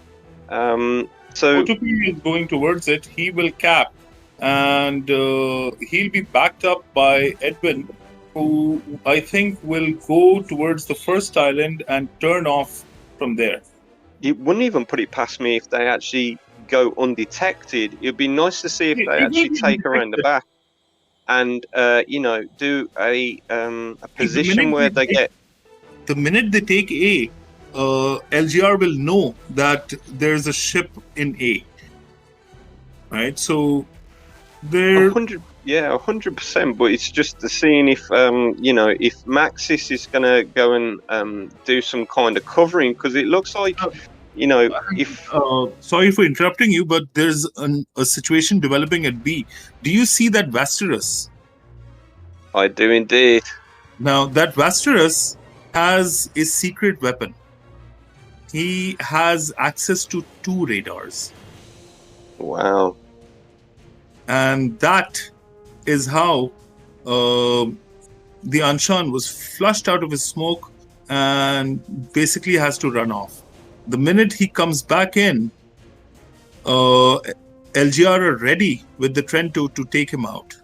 So ROTW is going towards it. He will cap, and he'll be backed up by Edwin, who I think will go towards the first island and turn off from there. It wouldn't even put it past me if they actually go undetected. It'd be nice to see if they actually take around the back and do a position where they get. The minute they take A, LGR will know that there's a ship in A. Right, so they're 100%. But it's just the seeing if if Maxis is going to go and do some kind of covering, because it looks like You know, if Sorry for interrupting you, but there's a situation developing at B. Do you see that Vasterus? I do indeed. Now, that Vasterus has a secret weapon. He has access to 2 radars. Wow. And that is how the Anshan was flushed out of his smoke and basically has to run off. The minute he comes back in, LGR are ready with the Trento to take him out.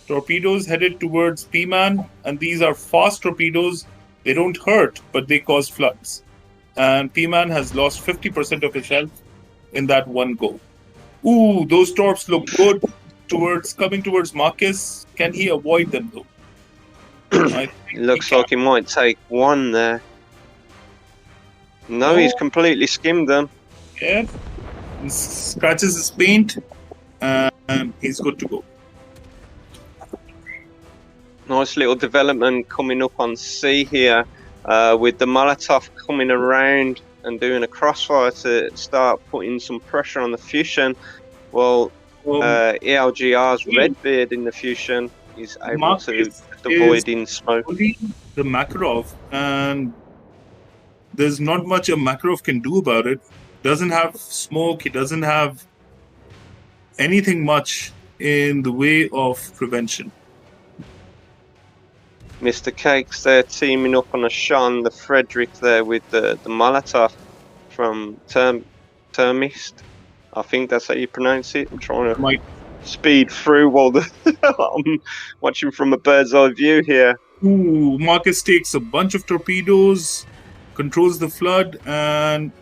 Torpedoes headed towards P-Man, and these are fast torpedoes. They don't hurt, but they cause floods. And P-Man has lost 50% of his health in that one go. Ooh, those torps look good coming towards Marcus. Can he avoid them though? It looks like he might take one there. No, he's completely skimmed them. Yeah. He scratches his paint and he's good to go. Nice little development coming up on C here, with the Molotov coming around and doing a crossfire to start putting some pressure on the fusion. Well, ELGR's Redbeard in the fusion is able to avoid in smoke. The Makarov, and there's not much a Makarov can do about it. Doesn't have smoke, he doesn't have anything much in the way of prevention. Mr. Cakes there teaming up on a Sean, the Frederick there with the Molotov from Termist. I think that's how you pronounce it. I'm trying to speed through while I'm watching from a bird's eye view here. Ooh, Marcus takes a bunch of torpedoes, controls the flood, and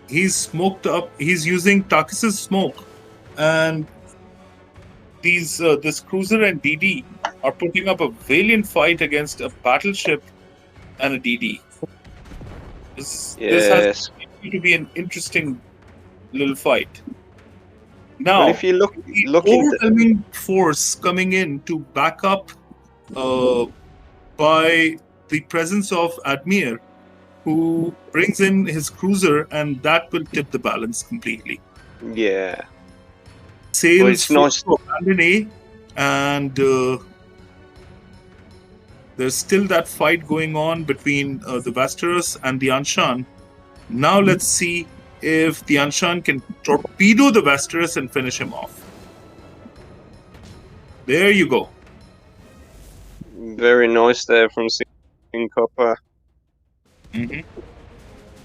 he's smoked up. He's using Takis's smoke, and this cruiser and DD are putting up a valiant fight against a battleship and a DD. This has to be an interesting little fight. Now, well, if you look overwhelming force coming in to back up by the presence of Admir, who brings in his cruiser, and that will tip the balance completely. Yeah. Sails nice to abandon A, and there's still that fight going on between the Vasterus and the Anshan. Now let's see if the Anshan can torpedo the Vasterus and finish him off. There you go. Very nice there from Copper.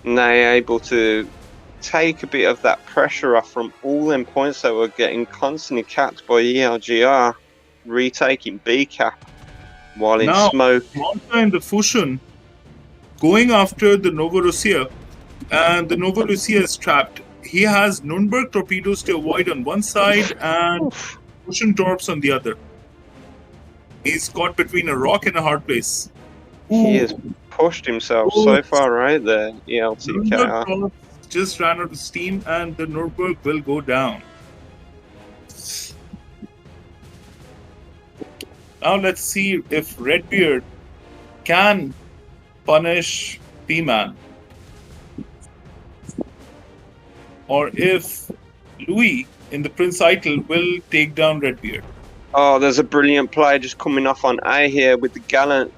Now able to take a bit of that pressure off from all them points that were getting constantly capped by ELGR, retaking B cap while in smoke. Now, in the fusion, going after the Novorossiya, and the Novorossiya is trapped. He has Nürnberg torpedoes to avoid on one side and fusion torps on the other. He's caught between a rock and a hard place. He has pushed himself so far right there, ELTKR. Just ran out of steam, and the Nürnberg will go down. Now let's see if Redbeard can punish P-Man, or if Louis in the Prince Eitel will take down Redbeard. Oh, there's a brilliant play just coming off on A here with the gallant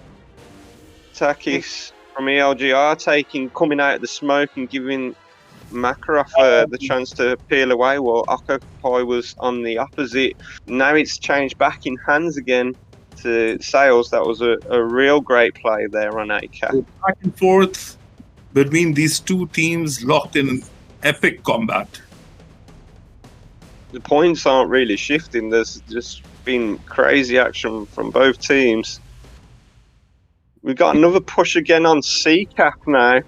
Takis from ELGR coming out of the smoke and giving Makarov the chance to peel away while Occupy was on the opposite. Now it's changed back in hands again to Sales. That was a real great play there on ACAP. Back and forth between these two teams locked in an epic combat. The points aren't really shifting. There's just been crazy action from both teams. We've got another push again on C-Cap now.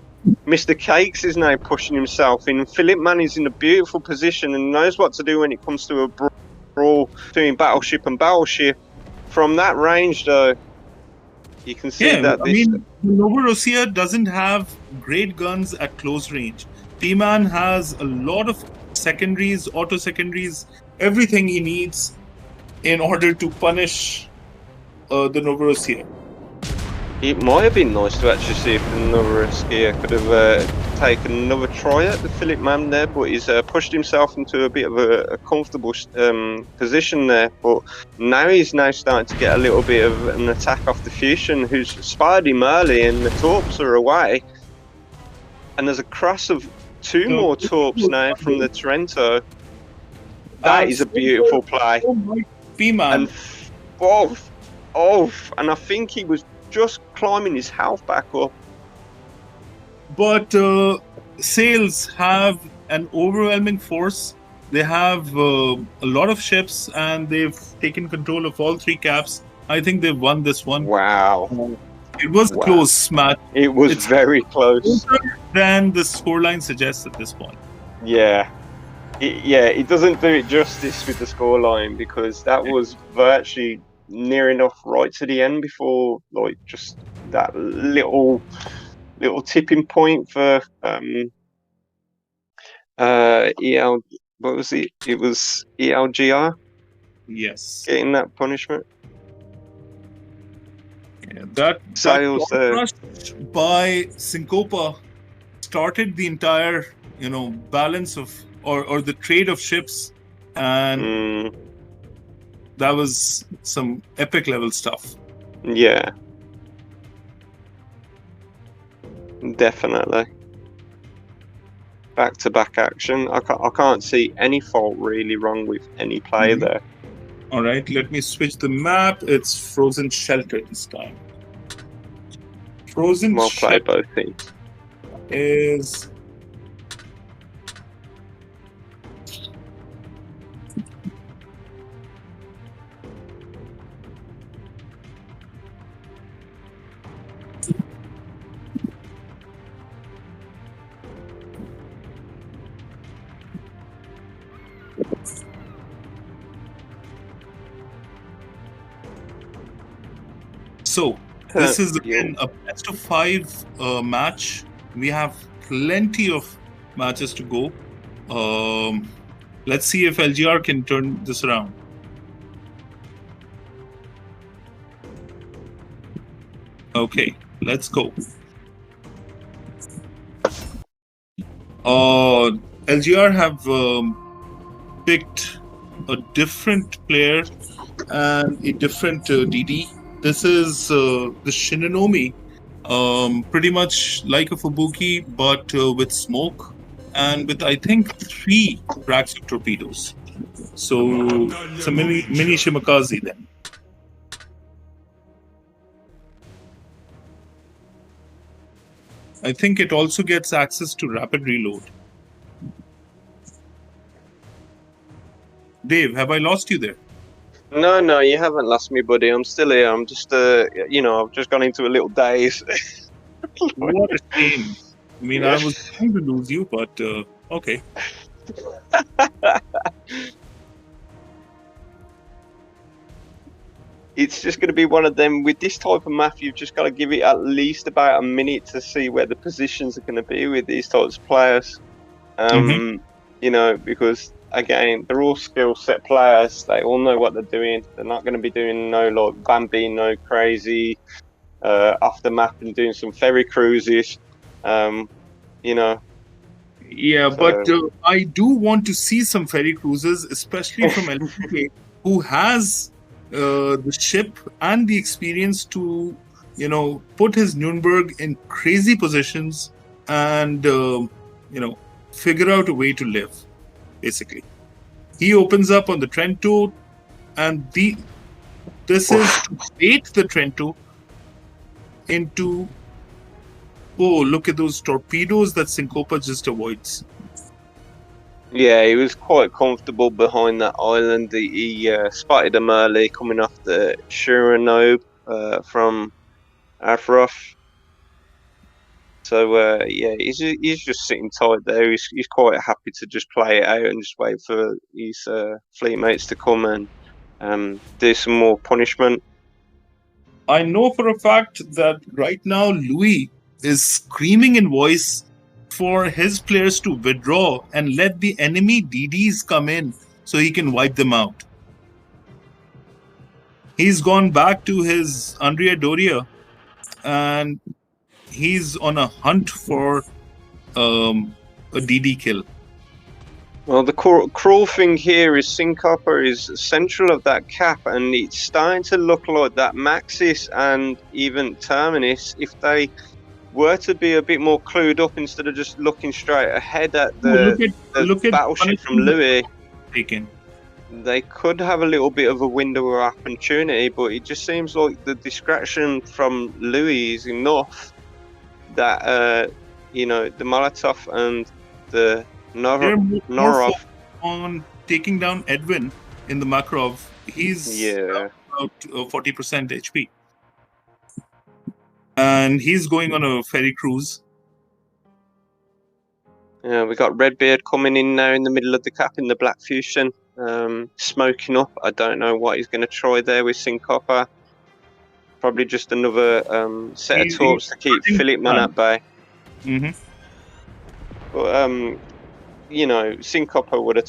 Mr. Cakes is now pushing himself in. Philip Man is in a beautiful position and knows what to do when it comes to a brawl between battleship and battleship. From that range, though, you can see that Novorossiya doesn't have great guns at close range. P-Man has a lot of secondaries, auto secondaries, everything he needs in order to punish the Novorossiya. It might have been nice to actually see if another skier could have taken another try at the Philip Mam there, but he's pushed himself into a bit of a comfortable position there. But now he's starting to get a little bit of an attack off the Fusion, who's spotted him early, and the Torps are away. And there's a cross of two more Torps now from the Trento. That is a beautiful play. Oh my And and I think he was just climbing his health back up. But Sails have an overwhelming force. They have a lot of ships, and they've taken control of all 3 caps. I think they've won this one. Wow. It was a close match. It was very close. Closer than the scoreline suggests at this point. Yeah. It doesn't do it justice with the scoreline, because that was virtually near enough right to the end before, like, just that little tipping point for EL. What was it? It was ELGR. Yes. Getting that punishment. Yeah, that Sails rush by Syncopa started the entire, balance of or the trade of ships, and that was some epic level stuff. Yeah, definitely. Back-to-back action. I can't see any fault really wrong with any play there. All right, let me switch the map. It's Frozen Shelter this time. Frozen Well played, Shelter both teams. is so. This is again a best of 5 match. We have plenty of matches to go. Let's see if LGR can turn this around. Okay, let's go. LGR have picked a different player and a different DD. This is the Shinanomi, pretty much like a Fubuki, but with smoke and with, I think, 3 racks of torpedoes. So it's a mini Shimakaze then. I think it also gets access to rapid reload. Dave, have I lost you there? No, you haven't lost me, buddy. I'm still here. I'm just, I've just gone into a little daze. What a shame. I mean, I was trying to lose you, but okay. It's just going to be one of them. With this type of map, you've just got to give it at least about a minute to see where the positions are going to be with these types of players. Because again, they're all skill set players. They all know what they're doing. They're not going to be doing no Bambino crazy off the map and doing some ferry cruises. Yeah, but I do want to see some ferry cruises, especially from LPK, who has the ship and the experience to, put his Nuremberg in crazy positions and, figure out a way to live, basically. He opens up on the Trento, and this is to bait the Trento into... Oh, look at those torpedoes that Syncopa just avoids. Yeah, he was quite comfortable behind that island. He spotted him early coming off the Shuranobe from Afrof. So, he's just sitting tight there. He's quite happy to just play it out and just wait for his fleet mates to come and do some more punishment. I know for a fact that right now Louis is screaming in voice for his players to withdraw and let the enemy DDs come in so he can wipe them out. He's gone back to his Andrea Doria and he's on a hunt for a DD kill. Well, the cruel thing here is Syncopper is central of that cap, and it's starting to look like that Maxis and even Terminus, if they were to be a bit more clued up instead of just looking straight ahead at the battleship from Louis, they could have a little bit of a window of opportunity, but it just seems like the distraction from Louis is enough that, you know, the Molotov and the Norov on taking down Edwin in the Makarov. He's about 40% HP. And he's going on a ferry cruise. Yeah, we got Redbeard coming in now in the middle of the cap in the Black Fusion, smoking up. I don't know what he's going to try there with Syncopper. Probably just another set of torps to keep Philipman at bay. But, you know, Syncopper would have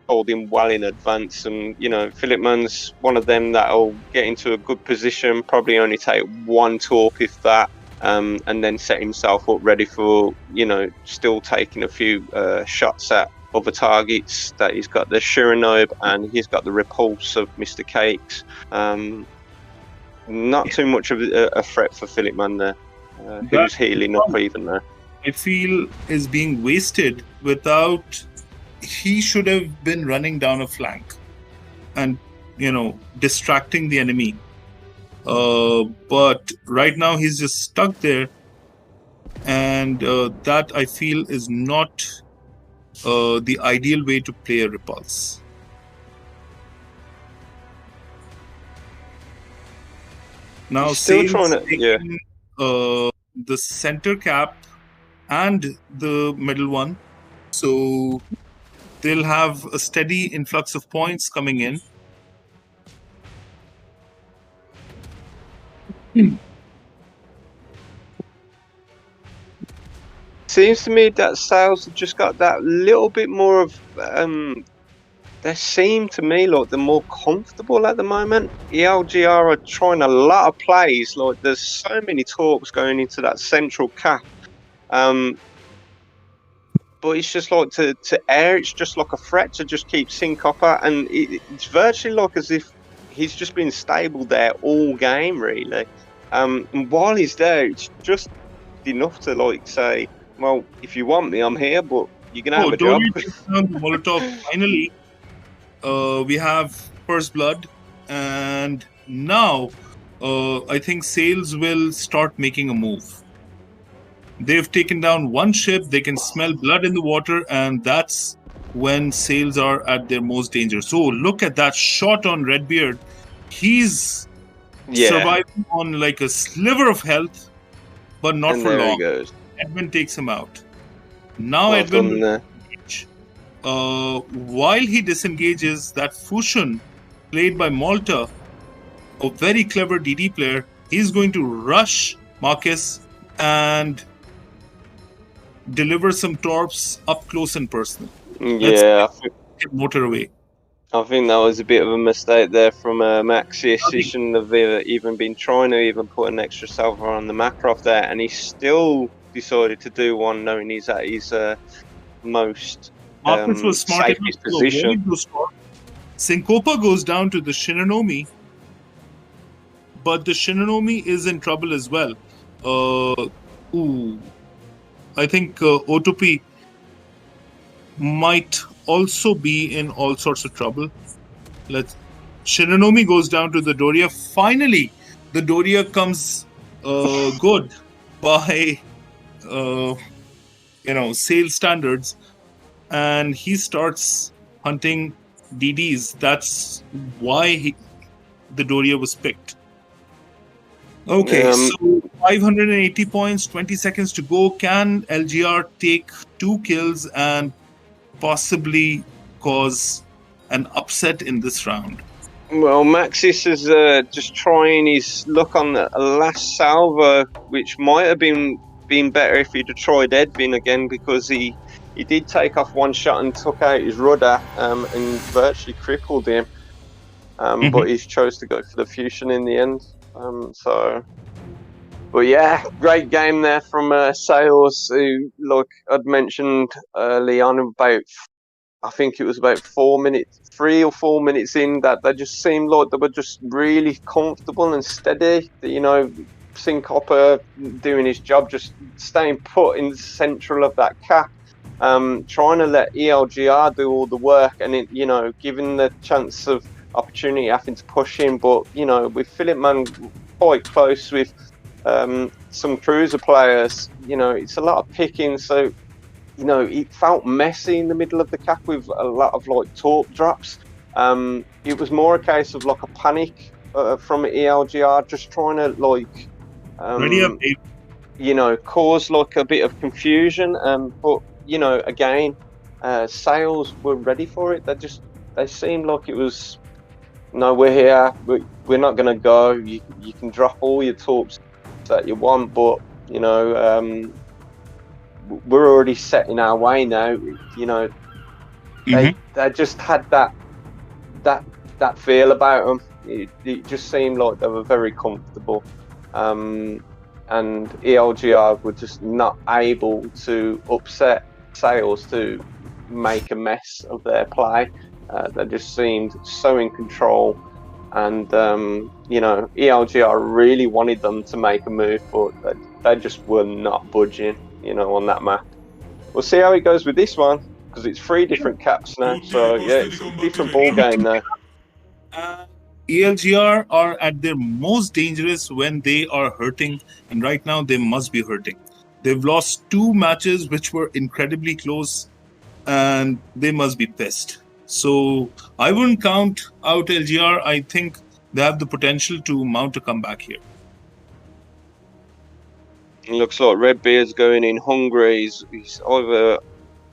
told him well in advance, and, you know, Philipman's one of them that'll get into a good position, probably only take one torp if that, and then set himself up ready for, you know, still taking a few shots at other targets. That he's got the Shiranobe and he's got the Repulse of Mr. Cakes. Not too much of a threat for Philipman there, who's healing up even there. I feel is being wasted without. He should have been running down a flank and, you know, distracting the enemy. But right now he's just stuck there, and that I feel is not the ideal way to play a repulse. Now, still trying to the center cap and the middle one, so they'll have a steady influx of points coming in. Seems to me that sales have just got that little bit more of. They seem to me like they're more comfortable at the moment. ELGR are trying a lot of plays. Like there's so many talks going into that central cap. But it's just like to air, it's just like a threat to just keep Syncopper, and it's virtually like as if he's just been stable there all game, really. And while he's there, it's just enough to like say, well, if you want me, I'm here, but you're gonna have a job. Molotov. Finally, we have First Blood, and now I think Sales will start making a move. They've taken down one ship, they can smell blood in the water, and that's when Sales are at their most danger. So look at that shot on Redbeard. He's surviving on like a sliver of health, but not and for there long. He goes. Edwin takes him out. Now Edwin, while he disengages, that Fusion, played by Malta, a very clever DD player, he's going to rush Marcus and deliver some torps up close and personal. Yeah, motor away. I think that was a bit of a mistake there from Maxis. He shouldn't have even been trying to even put an extra salvo on the Makarov there, and he still decided to do one, knowing he's at his most Marcus was smart safest position. Syncopa goes down to the Shinanomi, but the Shinanomi is in trouble as well. I think ROTW might also be in all sorts of trouble. Shinanomi goes down to the Doria. Finally, the Doria comes good by sales standards, and he starts hunting DDs. That's why the Doria was picked. Okay, so 580 points, 20 seconds to go. Can LGR take 2 kills and possibly cause an upset in this round? Well, Maxis is just trying his luck on the last salvo, which might have been better if he'd have tried Edwin again, because he did take off one shot and took out his rudder and virtually crippled him. But he chose to go for the fusion in the end. So But yeah, great game there from Sales, who, like I'd mentioned early on, about, I think it was about 4 minutes, 3 or 4 minutes in, that they just seemed like they were just really comfortable and steady. You know, Syncopa doing his job, just staying put in the central of that cap, trying to let ELGR do all the work, and it, you know, giving the chance of opportunity having to push in. But you know, with Philip Man quite close with some cruiser players, you know, it's a lot of picking. So, you know, it felt messy in the middle of the cap with a lot of like torp drops. It was more a case of like a panic from ELGR, just trying to like, Ready up, Dave. you know, cause like a bit of confusion. But you know, again, Sales were ready for it. They seemed like it was, no, we're here. We're not gonna go. You can drop all your torps that you want, but you know, we're already set in our way now. You know, they just had that feel about them. It just seemed like they were very comfortable, and ELGR were just not able to upset Sales to make a mess of their play. They just seemed so in control, and you know, ELGR really wanted them to make a move, but they just were not budging, you know, on that map. We'll see how it goes with this one, because it's 3 different caps now, so yeah, it's a different ball game now. ELGR are at their most dangerous when they are hurting, and right now they must be hurting. They've lost 2 matches which were incredibly close, and they must be pissed. So I wouldn't count out LGR. I think they have the potential to mount a comeback here. It looks like Redbeard's going in hungry. He's either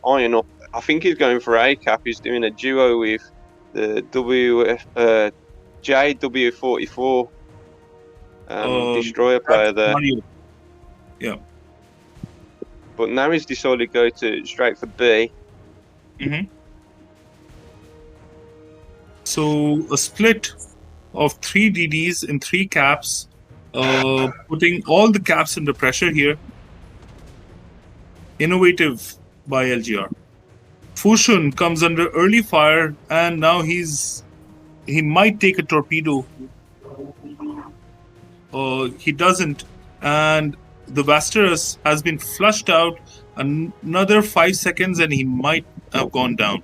eyeing up, I think he's going for A cap. He's doing a duo with the JW44 destroyer player there. Mario. Yeah. But now he's decided to go straight for B. So a split of 3 DDs in 3 caps, putting all the caps under pressure here. Innovative by LGR. Fushun comes under early fire, and now he might take a torpedo. He doesn't, and the Vasterus has been flushed out. Another 5 seconds, and he might have gone down.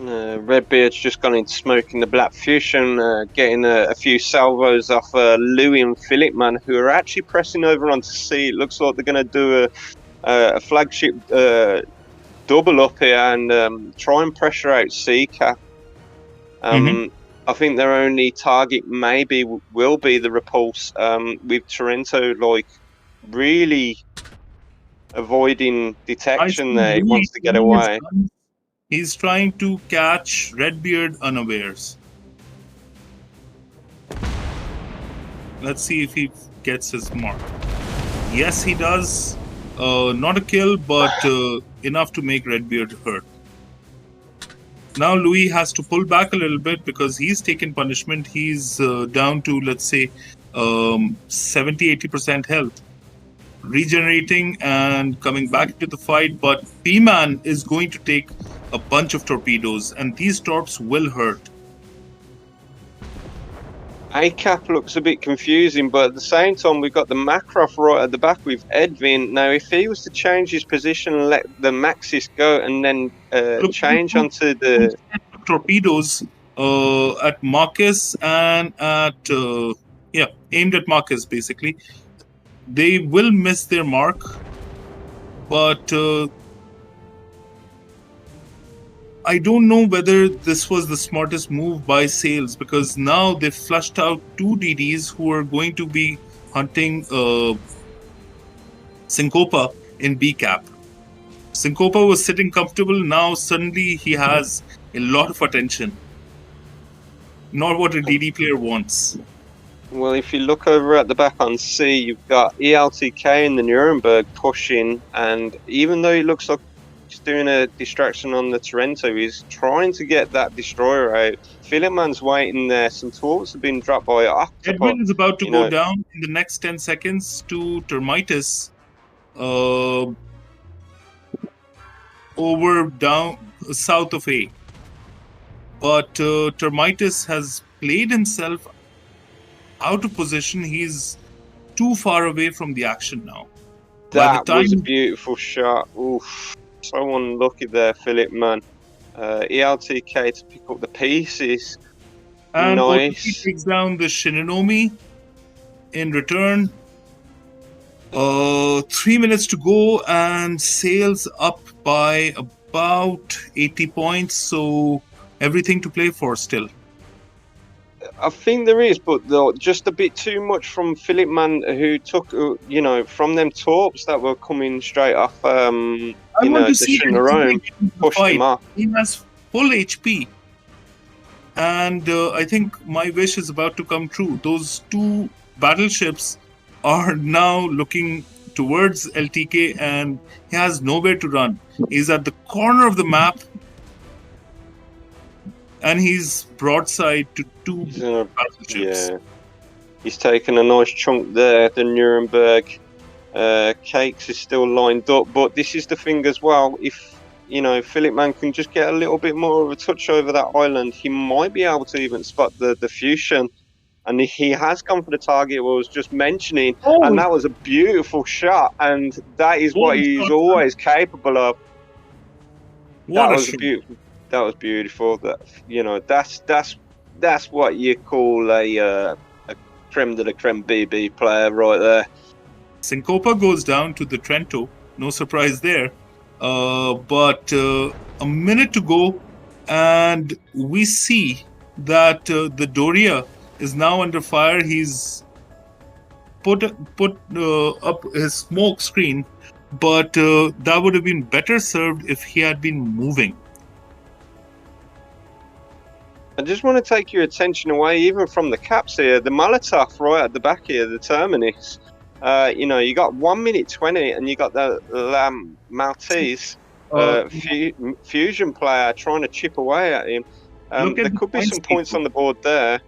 Redbeard's just gone into smoking the Black Fusion, getting a few salvos off Louis and Philip Man, who are actually pressing over onto C. It looks like they're going to do a flagship double up here and try and pressure out C cap. I think their only target maybe will be the Repulse, with Torrento like really avoiding detection there. He wants to get away. He's trying to catch Redbeard unawares. Let's see if he gets his mark. Yes, he does. Not a kill, but enough to make Redbeard hurt. Now Louis has to pull back a little bit because he's taken punishment. He's down to, let's say, 70-80% health. Regenerating and coming back into the fight, but P-Man is going to take a bunch of torpedoes, and these torps will hurt. A-Cap looks a bit confusing, but at the same time, we've got the Makarov right at the back with Edwin. Now, if he was to change his position and let the Maxis go and then change onto the torpedoes at Marcus and at aimed at Marcus, basically. They will miss their mark, but I don't know whether this was the smartest move by Sales, because now they've flushed out 2 DDs who are going to be hunting Syncopa in B cap. Syncopa was sitting comfortable, now suddenly he has a lot of attention. Not what a DD player wants. Well, if you look over at the back on C, you've got ELTK in the Nuremberg pushing, and even though it looks like just doing a distraction on the Trento. He's trying to get that destroyer out. Philipman's waiting there. Some torps have been dropped by Octopus. Edwin is about to go down in the next 10 seconds to Termitus. Over down south of A. But Termitus has played himself out of position. He's too far away from the action now. That was a beautiful shot. Oof. So unlucky there, Philipman. ELTK to pick up the pieces. And nice. He takes down the Shinanomi in return. 3 minutes to go and sails up by about 80 points. So everything to play for still. I think there is, but just a bit too much from Philipman, who took, from them torps that were coming straight off, the Shinarone, pushed him off. He has full HP. And I think my wish is about to come true. Those two battleships are now looking towards LTK, and he has nowhere to run. He's at the corner of the map, and he's broadside to two battleships. Yeah, he's taken a nice chunk there. The Nuremberg Cakes is still lined up, but this is the thing as well. If Philipman can just get a little bit more of a touch over that island, he might be able to even spot the fusion. And he has gone for the target I was just mentioning, and that was a beautiful shot. And that is what he's always capable of. That was beautiful. That's what you call a creme de la creme BB player right there. Syncopa goes down to the Trento. No surprise there. But a minute to go, and we see that the Doria is now under fire. He's put up his smoke screen, but that would have been better served if he had been moving. I just want to take your attention away even from the caps here. The Molotov right at the back here, the Terminus. You got 1 minute 20, and you got the Maltese fusion player trying to chip away at him. There could be some points on the board there.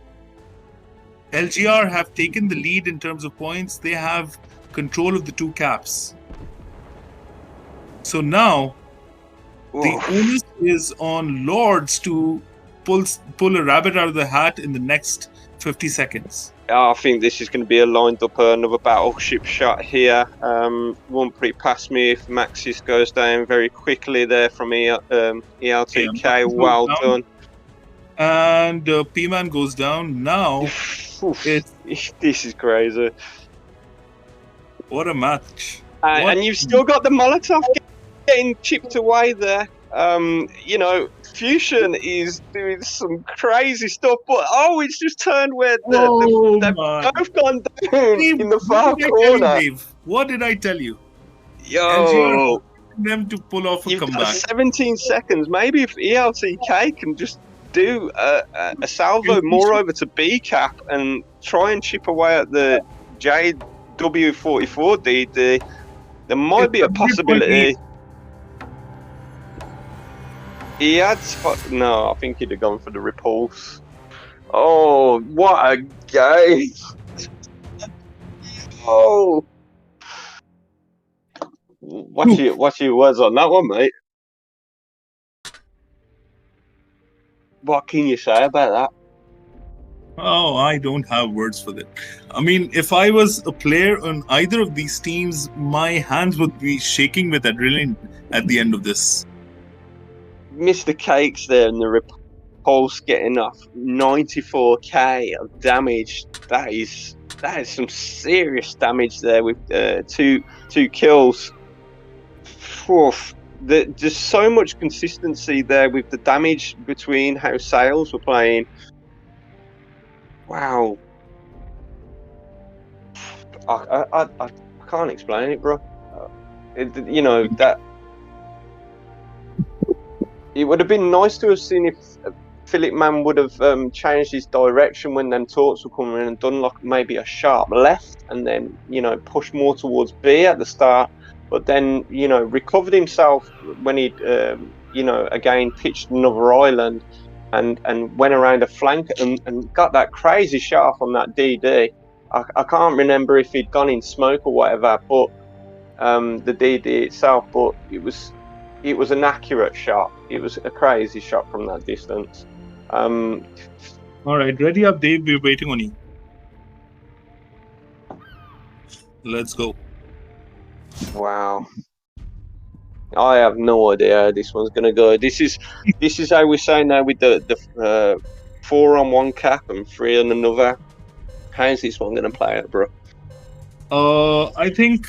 LGR have taken the lead in terms of points. They have control of the two caps. So now the onus is on Lords to pull a rabbit out of the hat in the next 50 seconds. I think this is going to be a lined up another battleship shot here. One pretty past me if Maxis goes down very quickly there from ELTK. Yeah, well done. And P-Man goes down now. This is crazy. What a match. And you've still got the Molotov getting chipped away there. Fusion is doing some crazy stuff, but it's just turned where they've both gone down in the far corner. What did I tell you? Yo, them to pull off a comeback. Got 17 seconds. Maybe if ELTK can just do a salvo more over to B cap and try and chip away at the JW44DD, there might be a possibility. He had no, I think he'd have gone for the repulse. Oh, what a game! Oh, what's your words on that one, mate? What can you say about that? Oh, I don't have words for that. I mean, if I was a player on either of these teams, my hands would be shaking with adrenaline at the end of this. Mr. Cakes there and the repulse getting off 94k of damage. That is some serious damage there with two kills. Oof. There's so much consistency there with the damage between how Sales were playing. Wow. I can't explain it, bro. That it would have been nice to have seen if Philipman would have changed his direction when them torps were coming in and done like maybe a sharp left and then pushed more towards B at the start. but then, you know, recovered himself when he, you know, again pitched another island and went around a flank and got that crazy shot on that DD. I can't remember if he'd gone in smoke or whatever, but the DD itself, but it was an accurate shot. It was a crazy shot from that distance. All right, ready up, Dave. We're waiting on you. Let's go. Wow. I have no idea how this one's gonna go. This is how we're saying now with the 4 on one cap and 3 on another. How's this one gonna play out, bro? I think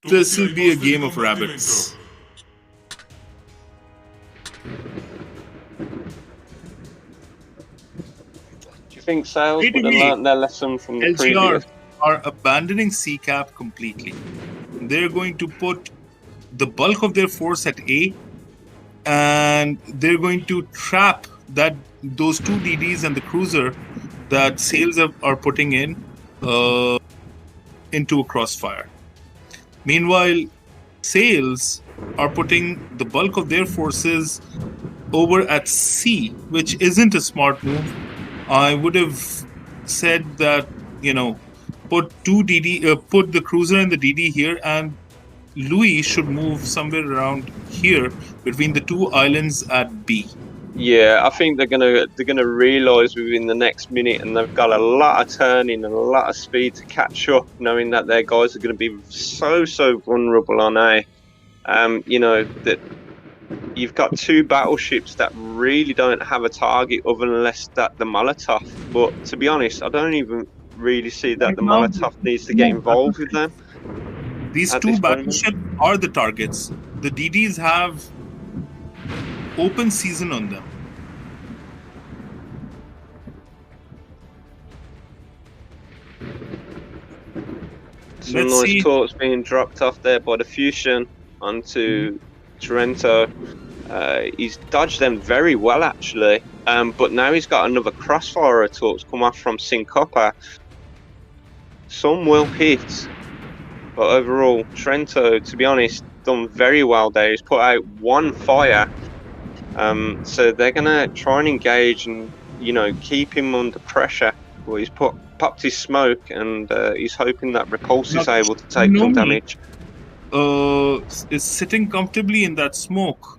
this will be a game of rabbits. Do you think Sales would have learned their lesson from the previous? Are abandoning C-Cap completely. They're going to put the bulk of their force at A, and they're going to trap those 2 DDs and the cruiser that Sails are putting in into a crossfire. Meanwhile, Sails are putting the bulk of their forces over at C, which isn't a smart move. I would have said that, you know, put the cruiser and the DD here, and Louis should move somewhere around here between the 2 islands at B. Yeah, I think they're gonna realise within the next minute, and they've got a lot of turning and a lot of speed to catch up, knowing that their guys are going to be so vulnerable on A. You know that you've got 2 battleships that really don't have a target other unless that the Molotov. But to be honest, I don't even really see that the Molotov needs to get involved with them. These 2 battleships are the targets. The DDs have open season on them. Some nice torps being dropped off there by the Fusion onto Trento. He's dodged them very well, actually. But now he's got another crossfire of torps come off from Syncopa. Some will hit, but overall, Trento, to be honest, done very well there. He's put out 1 fire. So they're gonna try and engage and, you know, keep him under pressure. Well, he's popped his smoke, and he's hoping that Repulse is able to take some damage. Is sitting comfortably in that smoke,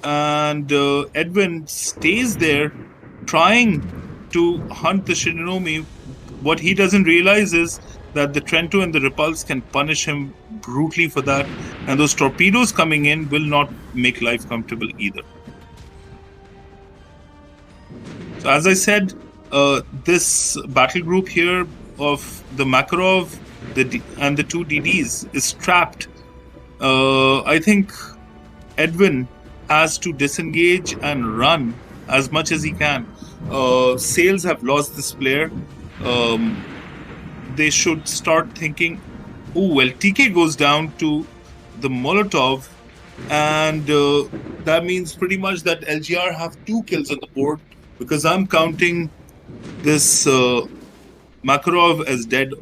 and Edwin stays there trying to hunt the Shinomi. What he doesn't realize is that the Trento and the Repulse can punish him brutally for that, and those torpedoes coming in will not make life comfortable either. So as I said, this battle group here of the Makarov and the 2 DDs is trapped. I think Edwin has to disengage and run as much as he can. Sails have lost this player. They should start thinking, oh, well, TK goes down to the Molotov, and that means pretty much that LGR have 2 kills on the board, because I'm counting this Makarov as dead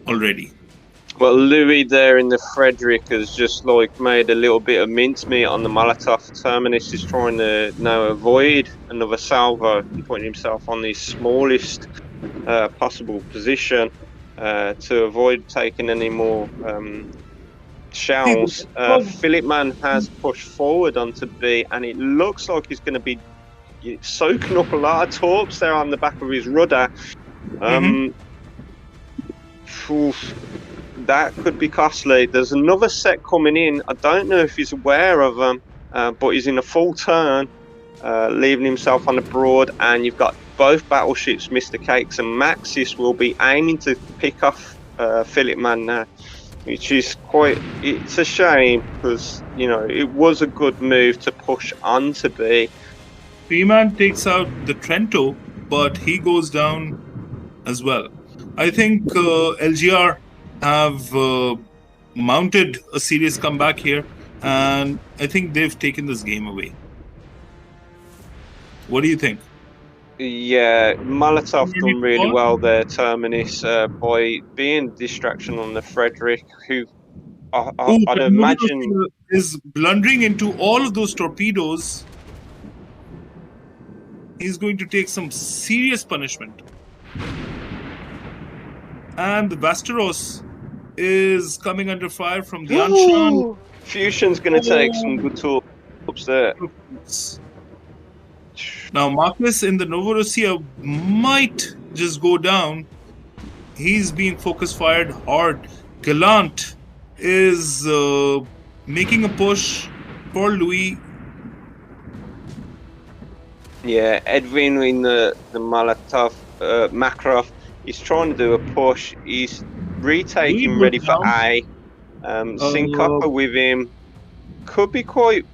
already. Well, Louis there in the Frederick has just like made a little bit of mincemeat on the Molotov. Terminus is trying to now avoid another salvo and putting himself on the smallest possible position to avoid taking any more shells. Philipman has pushed forward onto B, and it looks like he's going to be soaking up a lot of torps there on the back of his rudder. That could be costly. There's another set coming in. I don't know if he's aware of them, but he's in a full turn, leaving himself on the broad, and you've got both battleships, Mr. Cakes and Maxis, will be aiming to pick off Philipman now, which is it's a shame, because, you know, it was a good move to push on to B. Freeman takes out the Trento, but he goes down as well. I think LGR have mounted a serious comeback here, and I think they've taken this game away. What do you think? Yeah, Molotov done really well there, Terminus, by being distraction on the Frederick, who I'd imagine is blundering into all of those torpedoes. He's going to take some serious punishment. And the Vasteros is coming under fire from the Anshan. Fusion's going to take some good talks there. Now, Marcus in the Novorossiya might just go down. He's being focus fired hard. Gallant is making a push for Louis. Yeah, Edwin in the Molotov, Makarov. He's trying to do a push. He's retaking Louis ready goes for down. A. Syncopa with him. Could be quite.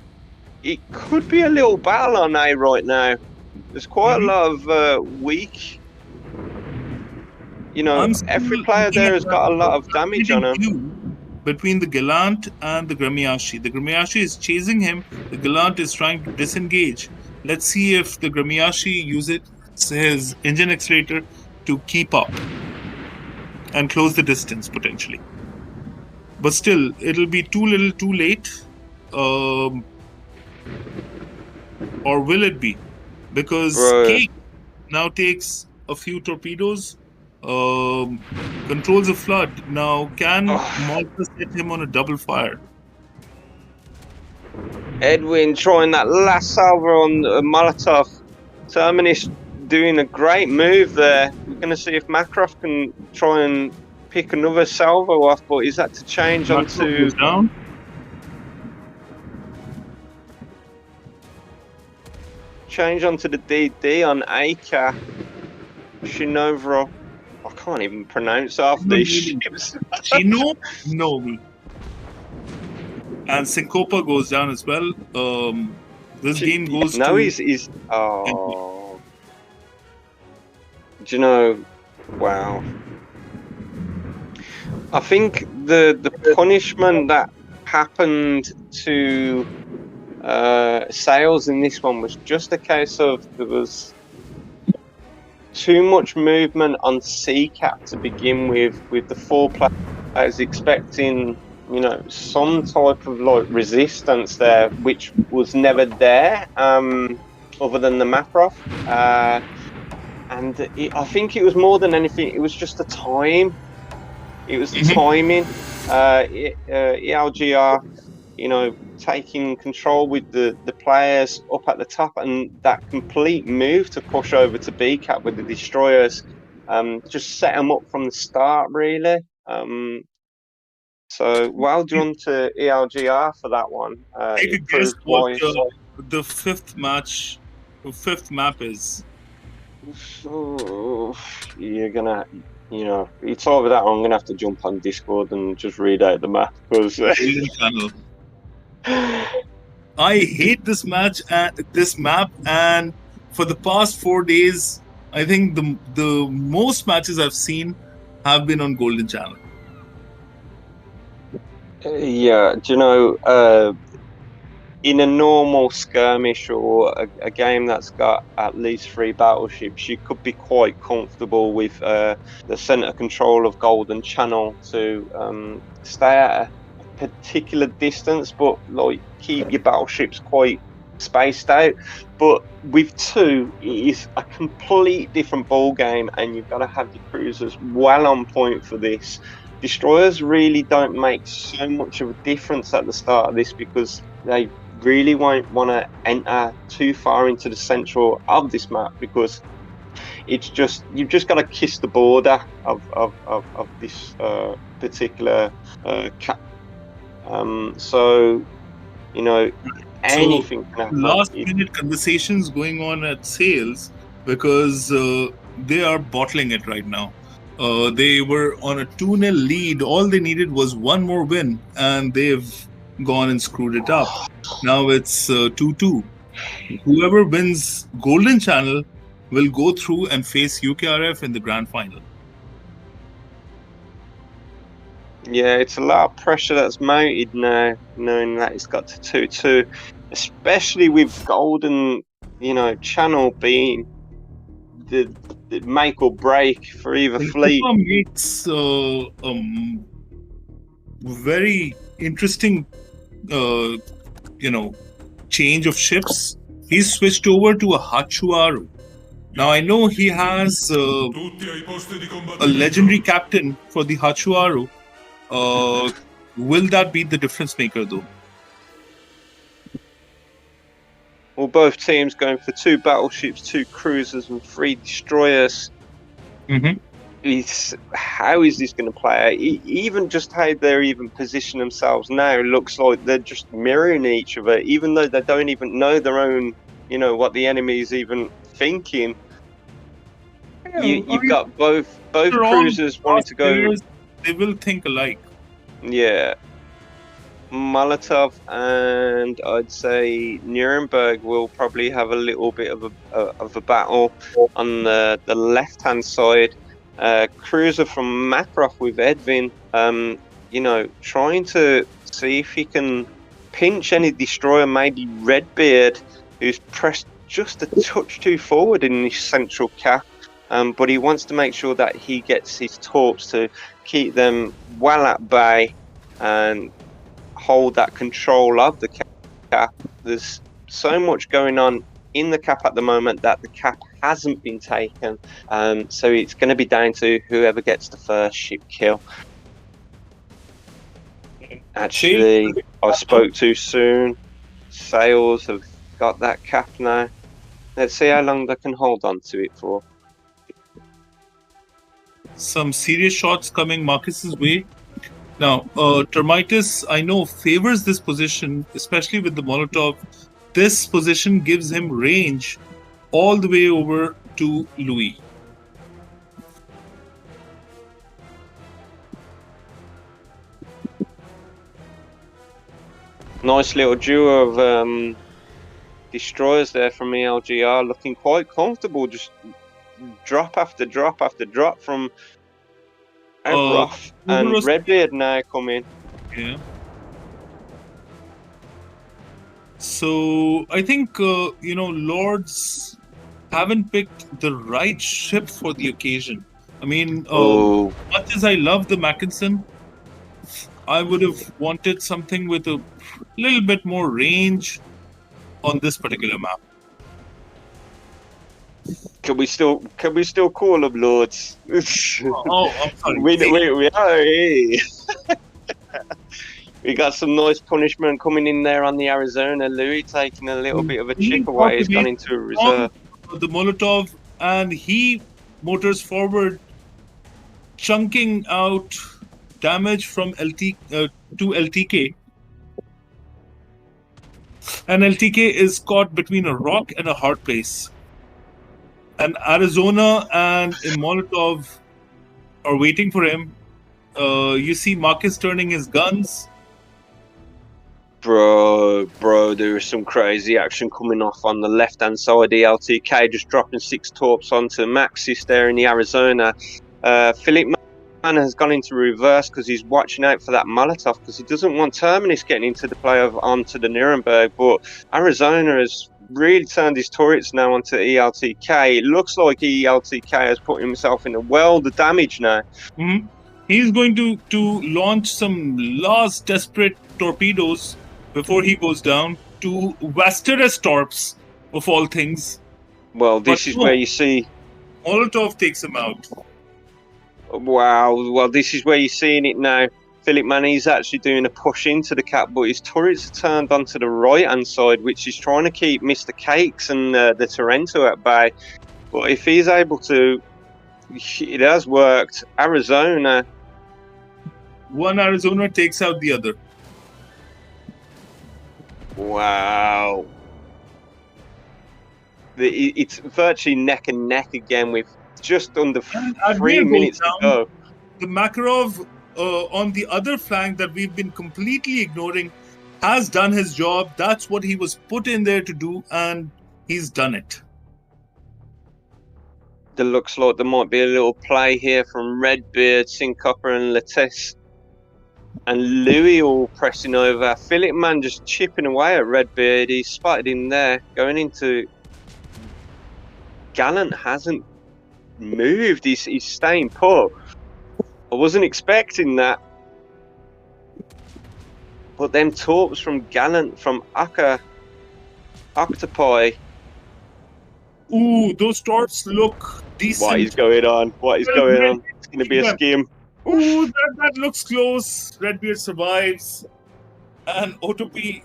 It could be a little battle on A right now. There's quite a lot of weak. You know, every player there has got a lot of damage on him. Between the Gallant and the Gramiashi. The Gramiashi is chasing him. The Gallant is trying to disengage. Let's see if the Gramiashi uses his engine accelerator to keep up and close the distance potentially. But still, it'll be too little, too late. Or will it be? Because Cake now takes a few torpedoes, controls a flood. Now, can Malta set him on a double fire? Edwin trying that last salvo on Molotov. Terminus doing a great move there. We're going to see if Makarov can try and pick another salvo off, but is that to change onto... down. Change onto the DD on Aka. Shinovro. I can't even pronounce half these ships. Novi. And Syncopa goes down as well. This game goes no, to... he's oh. Do you know? Wow. I think the punishment that happened to Sales in this one was just a case of there was too much movement on C-cap to begin with the 4 players expecting, you know, some type of like resistance there, which was never there, other than the Makarov. And I think it was more than anything, it was just the time. It was the timing. ELGR, you know, taking control with the players up at the top, and that complete move to push over to B-cap with the destroyers, just set them up from the start, really. So well done to ELGR for that one. Take a guess what the fifth map is. You're gonna, you know, it's over that. I'm gonna have to jump on Discord and just read out the map because. I hate this map, and for the past 4 days, I think the most matches I've seen have been on Golden Channel. Yeah, do you know, in a normal skirmish or a game that's got at least 3 battleships, you could be quite comfortable with the center control of Golden Channel to stay at a particular distance, but like keep your battleships quite spaced out. But with 2, it is a complete different ball game, and you've got to have your cruisers well on point for this. Destroyers really don't make so much of a difference at the start of this because they really won't want to enter too far into the central of this map, because it's just, you've just got to kiss the border of this particular cap. So, you know, anything can happen. Last minute conversations going on at Sales because they are bottling it right now. They were on a 2-0 lead. All they needed was one more win, and they've gone and screwed it up. Now it's 2-2. Whoever wins Golden Channel will go through and face UKRF in the grand final. Yeah, it's a lot of pressure that's mounted now, knowing that it's got to 2-2, especially with Golden, you know, Channel being the make or break for either fleet. Makes very interesting, change of ships. He's switched over to a Hachuaru. Now I know he has Tutti ai posti di a combattimento. legendary captain for the Hachuaru. Will that be the difference maker though? Well, both teams going for 2 battleships, 2 cruisers, and 3 destroyers. Mm-hmm. How is this going to play out? Even just how they're even positioning themselves now, it looks like they're just mirroring each other, even though they don't even know their own, what the enemy is even thinking. You've got both cruisers wanting to go. Players, they will think alike. Yeah. Molotov and I'd say Nuremberg will probably have a little bit of a battle on the left-hand side. Cruiser from Makarov with Edwin, trying to see if he can pinch any destroyer, maybe Redbeard, who's pressed just a touch too forward in this central cap. But he wants to make sure that he gets his torps to keep them well at bay and hold that control of the cap. There's so much going on in the cap at the moment that the cap hasn't been taken, so it's going to be down to whoever gets the first ship kill. Actually, I spoke too soon. Sails have got that cap now. Let's see how long they can hold on to it for. Some serious shots coming Marcus's way. Now, Termitus, I know, favors this position, especially with the Molotov. This position gives him range all the way over to Louis. Nice little duo of destroyers there from ELGR, looking quite comfortable, just drop after drop after drop from Roth and Redbeard now coming. Yeah. So I think Lords haven't picked the right ship for the occasion. I mean, much as I love the Mackinson, I would have wanted something with a little bit more range on this particular map. Can we still call them Lords? I'm sorry. We are here. We got some nice punishment coming in there on the Arizona. Louis taking a little bit of a chip away. He's gone into a reserve. The Molotov, and he motors forward, chunking out damage from LT to LTK. And LTK is caught between a rock and a hard place. And Arizona and Molotov are waiting for him. You see Marcus turning his guns. Bro, there is some crazy action coming off on the left-hand side. The LTK just dropping 6 torps onto Maxis there in the Arizona. Philip Mann has gone into reverse because he's watching out for that Molotov because he doesn't want Terminus getting into the play onto the Nuremberg. But Arizona has really turned his turrets now onto ELTK. It looks like ELTK has put himself in a world of damage now. Mm-hmm. He's going to launch some last desperate torpedoes before he goes down to Vasteres torps, of all things. Well, this is where you see Molotov takes him out. Wow, well, this is where you're seeing it now. Philip Mann, he's actually doing a push into the cap, but his turrets are turned onto the right-hand side, which is trying to keep Mr. Cakes and the Torrento at bay. But if he's able to, it has worked. Arizona. One Arizona takes out the other. Wow. It's virtually neck and neck again with just under 3 minutes to go. The Makarov on the other flank that we've been completely ignoring has done his job. That's what he was put in there to do, and he's done it. It looks like there might be a little play here from Redbeard, Syncopper and Latesse. And Louis all pressing over. Philip Mann just chipping away at Redbeard. He's spotted him there. Going into... Gallant hasn't moved. He's staying put. I wasn't expecting that. But them torps from Gallant, from Octopi. Ooh, those torps look decent. What is going on? What is going on? It's going to be a skim. Ooh, that looks close. Redbeard survives. And Otopi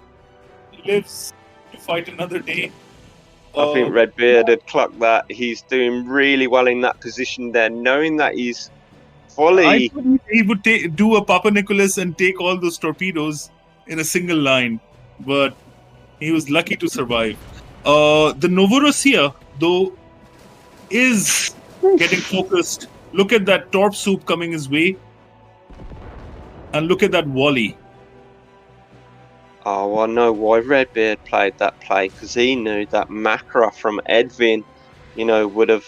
lives to fight another day. I think Redbeard had clocked that. He's doing really well in that position there, knowing that he's fully... I thought he would do a Papa Nicholas and take all those torpedoes in a single line. But he was lucky to survive. The Novorossiya, though, is getting focused. Look at that torp soup coming his way. And look at that volley. Oh, I know why Redbeard played that play, because he knew that Macra from Edvin, would have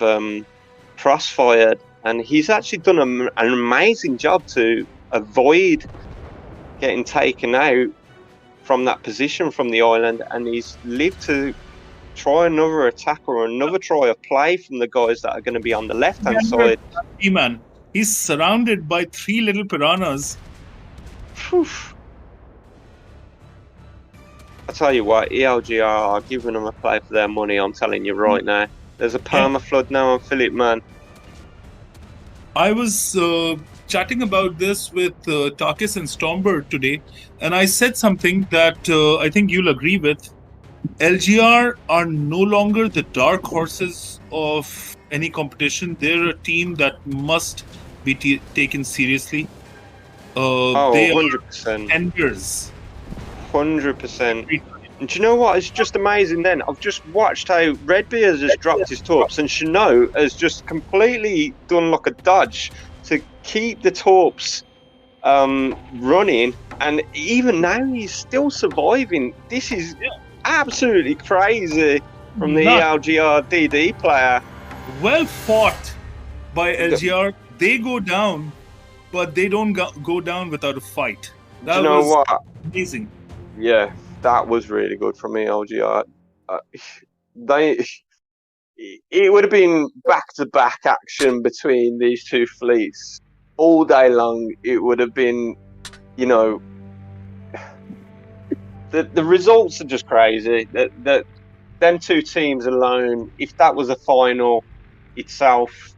crossfired. And he's actually done an amazing job to avoid getting taken out from that position from the island. And he's lived to try another attack or another try of play from the guys that are going to be on the left-hand side. Man, he's surrounded by 3 little piranhas. Whew. I tell you what, ELGR are giving them a play for their money, I'm telling you right now. There's a perma-flood now on Philip, man. I was chatting about this with Takis and Stormbird today, and I said something that I think you'll agree with. LGR are no longer the dark horses of any competition. They're a team that must be taken seriously. They 100%. are tenders. 100%. And do you know what? It's just amazing then. I've just watched how Redbeard has dropped his torps and Chanot has just completely done like a dodge to keep the torps running. And even now, he's still surviving. This is absolutely crazy from the ELGR DD player. Well fought by LGR. They go down, but they don't go down without a fight. That Do you know was what? amazing. Yeah, that was really good from ELGR. It would have been back-to-back action between these two fleets all day long. It would have been, the results are just crazy. That them two teams alone, if that was a final itself,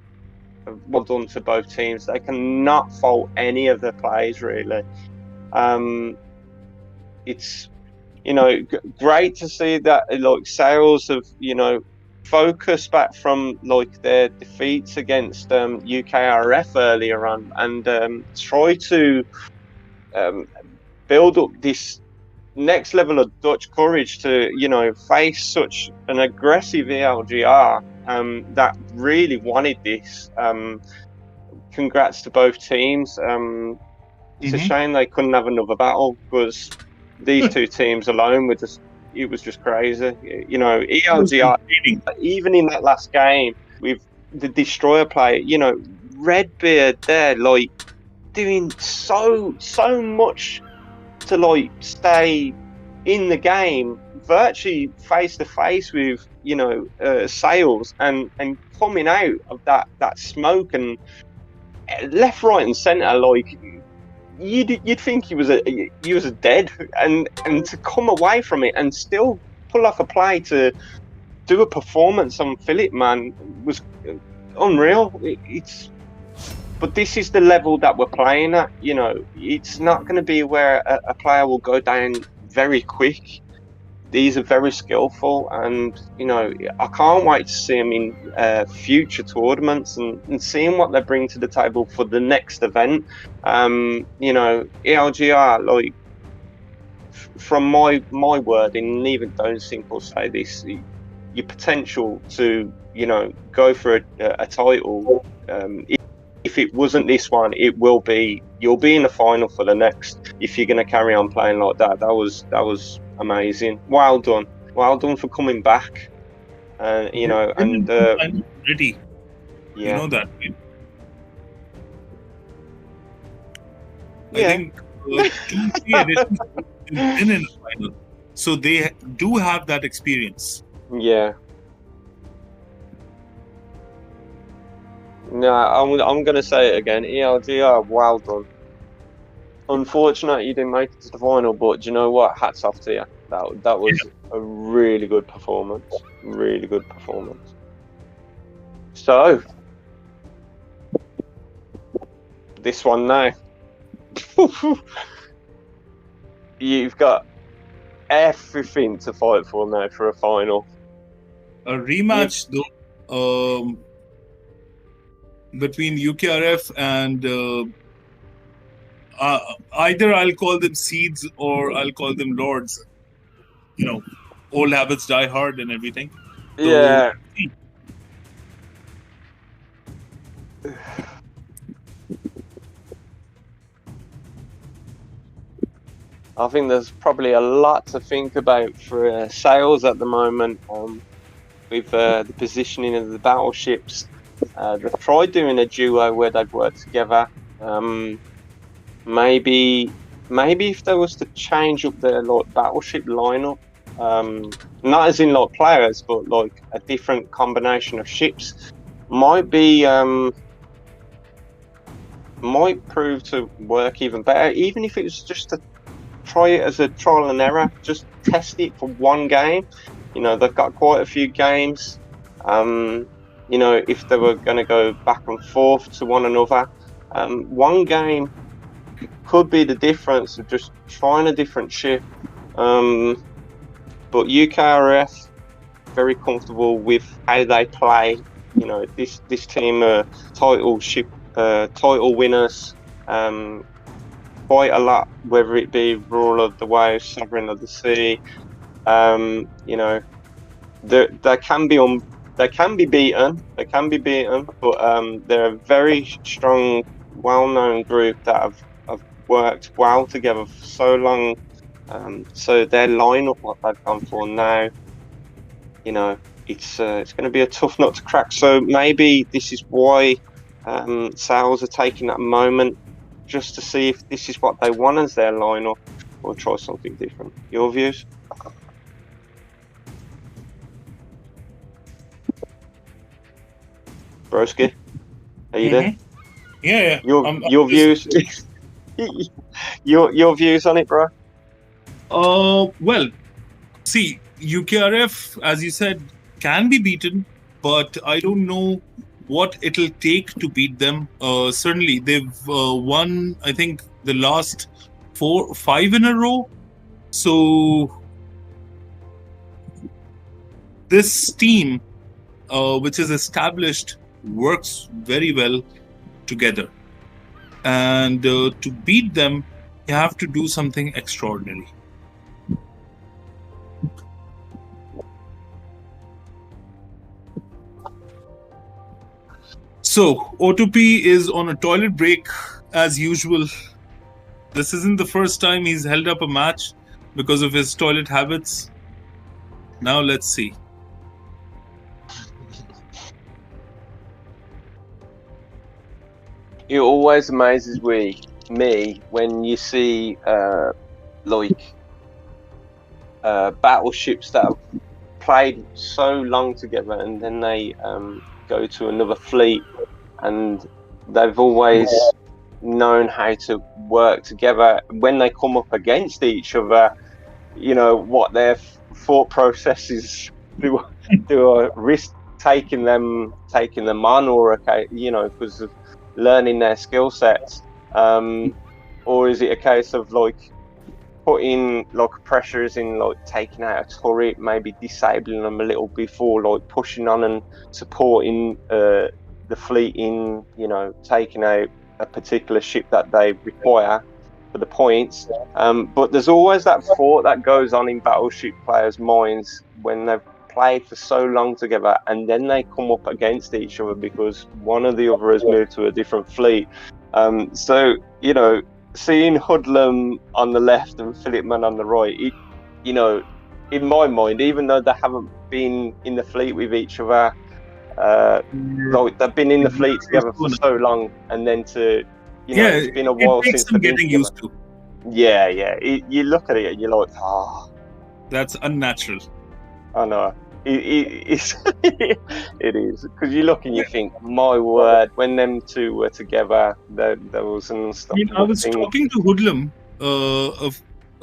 well done to both teams. They cannot fault any of the plays really. It's great to see that Sales have focused back from their defeats against UKRF earlier on and try to build up this next level of Dutch courage to face such an aggressive ELGR that really wanted this. Congrats to both teams. It's a shame they couldn't have another battle because these two teams alone it was just crazy. ELGR, even in that last game with the Destroyer play, Redbeard there, doing so much to stay in the game, virtually face to face with Sales and coming out of that smoke and left, right, and centre. You'd think he was dead, and to come away from it and still pull off a play to do a performance on Philip, man, was unreal. But this is the level that we're playing at. It's not going to be where a player will go down very quick. These are very skillful, and I can't wait to see them in future tournaments and seeing what they bring to the table for the next event. ELGR, from my word, and even DontSinkV will say this, your potential to go for a title. If it wasn't this one, you'll be in the final for the next. If you're going to carry on playing like that, that was amazing. Well done for coming back. Ready. You know that. I think 2-3 editions in the final, so they do have that experience. Yeah. No, I'm going to say it again. ELGR, well done. unfortunate you didn't make it to the final, but do you know what? Hats off to you. That was a really good performance. Really good performance. So, this one now. You've got everything to fight for now for a final. A rematch, though, between UKRF and either I'll call them seeds or I'll call them lords. You know, old habits die hard and everything. Yeah. I think there's probably a lot to think about for sales at the moment with the positioning of the battleships. They've tried doing a duo where they'd work together. Maybe if there was to change up their battleship lineup, not as in players, but a different combination of ships, might prove to work even better. Even if it was just to try it as a trial and error, just test it for one game. They've got quite a few games. If they were going to go back and forth to one another, one game could be the difference of just trying a different ship. But UKRF, very comfortable with how they play. This team are title winners. Quite a lot, whether it be Royal of the Waves, Sovereign of the Sea. They can be beaten. But they're a very strong, well-known group that have worked well together for so long. So their lineup, what they've gone for now, it's going to be a tough nut to crack. So maybe this is why sales are taking that moment, just to see if this is what they want as their lineup, or try something different. Your views? Broski, are you there? Yeah. Your views. your views on it, bro? Well, see, UKRF, as you said, can be beaten, but I don't know what it'll take to beat them. Certainly, they've won, I think, the last 4 or 5 in a row. So this team, which is established, works very well together. And to beat them, you have to do something extraordinary. So, O2P is on a toilet break as usual. This isn't the first time he's held up a match because of his toilet habits. Now let's see. It always amazes me when you see battleships that have played so long together, and then they go to another fleet, and they've always known how to work together. When they come up against each other, what their thought processes do a risk taking them on, or because of learning their skill sets, or is it a case of putting pressures in, taking out a turret, maybe disabling them a little before pushing on and supporting the fleet in taking out a particular ship that they require for the points. But there's always that thought that goes on in battleship players' minds when they've played for so long together, and then they come up against each other because one or the other has moved to a different fleet. So seeing Hoodlum on the left and Philipman on the right, in my mind, even though they haven't been in the fleet with each other, they've been in the fleet together for so long, and then it's been a while since they've been getting used to. Yeah. You look at it and you're like, that's unnatural. I know. It's it is, because you look and you think, my word, when them two were together, there was an I unstoppable was thing. talking to Hoodlum a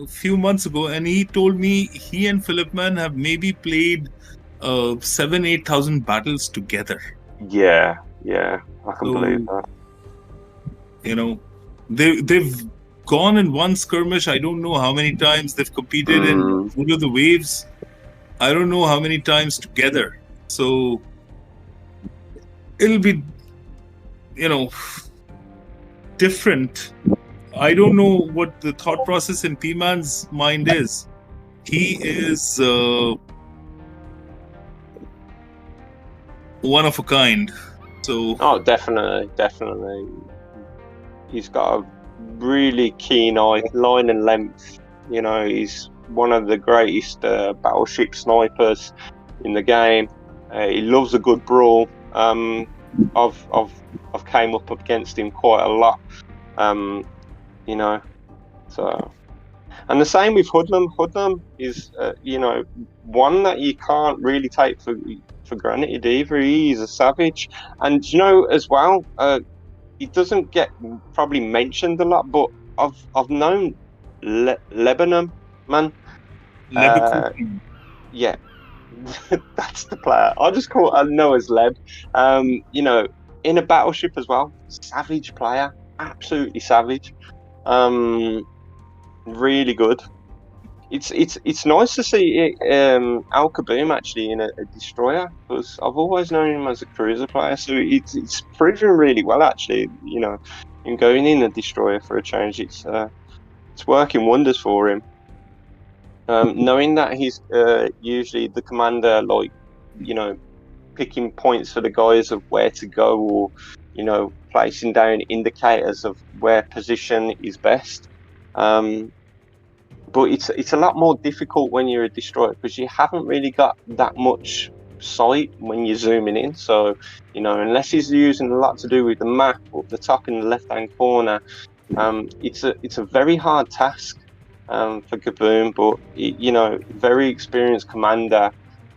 few months ago, and he told me he and Philipman have maybe played 7,000-8,000 battles together. Yeah, I can believe that. You know, they've gone in one skirmish. I don't know how many times they've competed in one of the waves. I don't know how many times together. So it'll be, different. I don't know what the thought process in P-Man's mind is. He is one of a kind. So Definitely. He's got a really keen eye, line and length. He's one of the greatest battleship snipers in the game. He loves a good brawl. I've came up against him quite a lot. So, and the same with Hoodlum. Hoodlum is one that you can't really take for granted either. He is a savage, and as well, he doesn't get probably mentioned a lot, but I've known Lebanon, man. Yeah, that's the player. I know as Leb. In a battleship as well, savage player, absolutely savage. Really good. It's nice to see Al Kaboom actually in a destroyer, because I've always known him as a cruiser player, so it's proven really well actually. In going in a destroyer for a change, it's working wonders for him. Knowing that he's usually the commander, like picking points for the guys of where to go, or placing down indicators of where position is best. But it's a lot more difficult when you're a destroyer, because you haven't really got that much sight when you're zooming in. So, unless he's using a lot to do with the map up the top in the left-hand corner, it's a very hard task for Kaboom. But very experienced commander,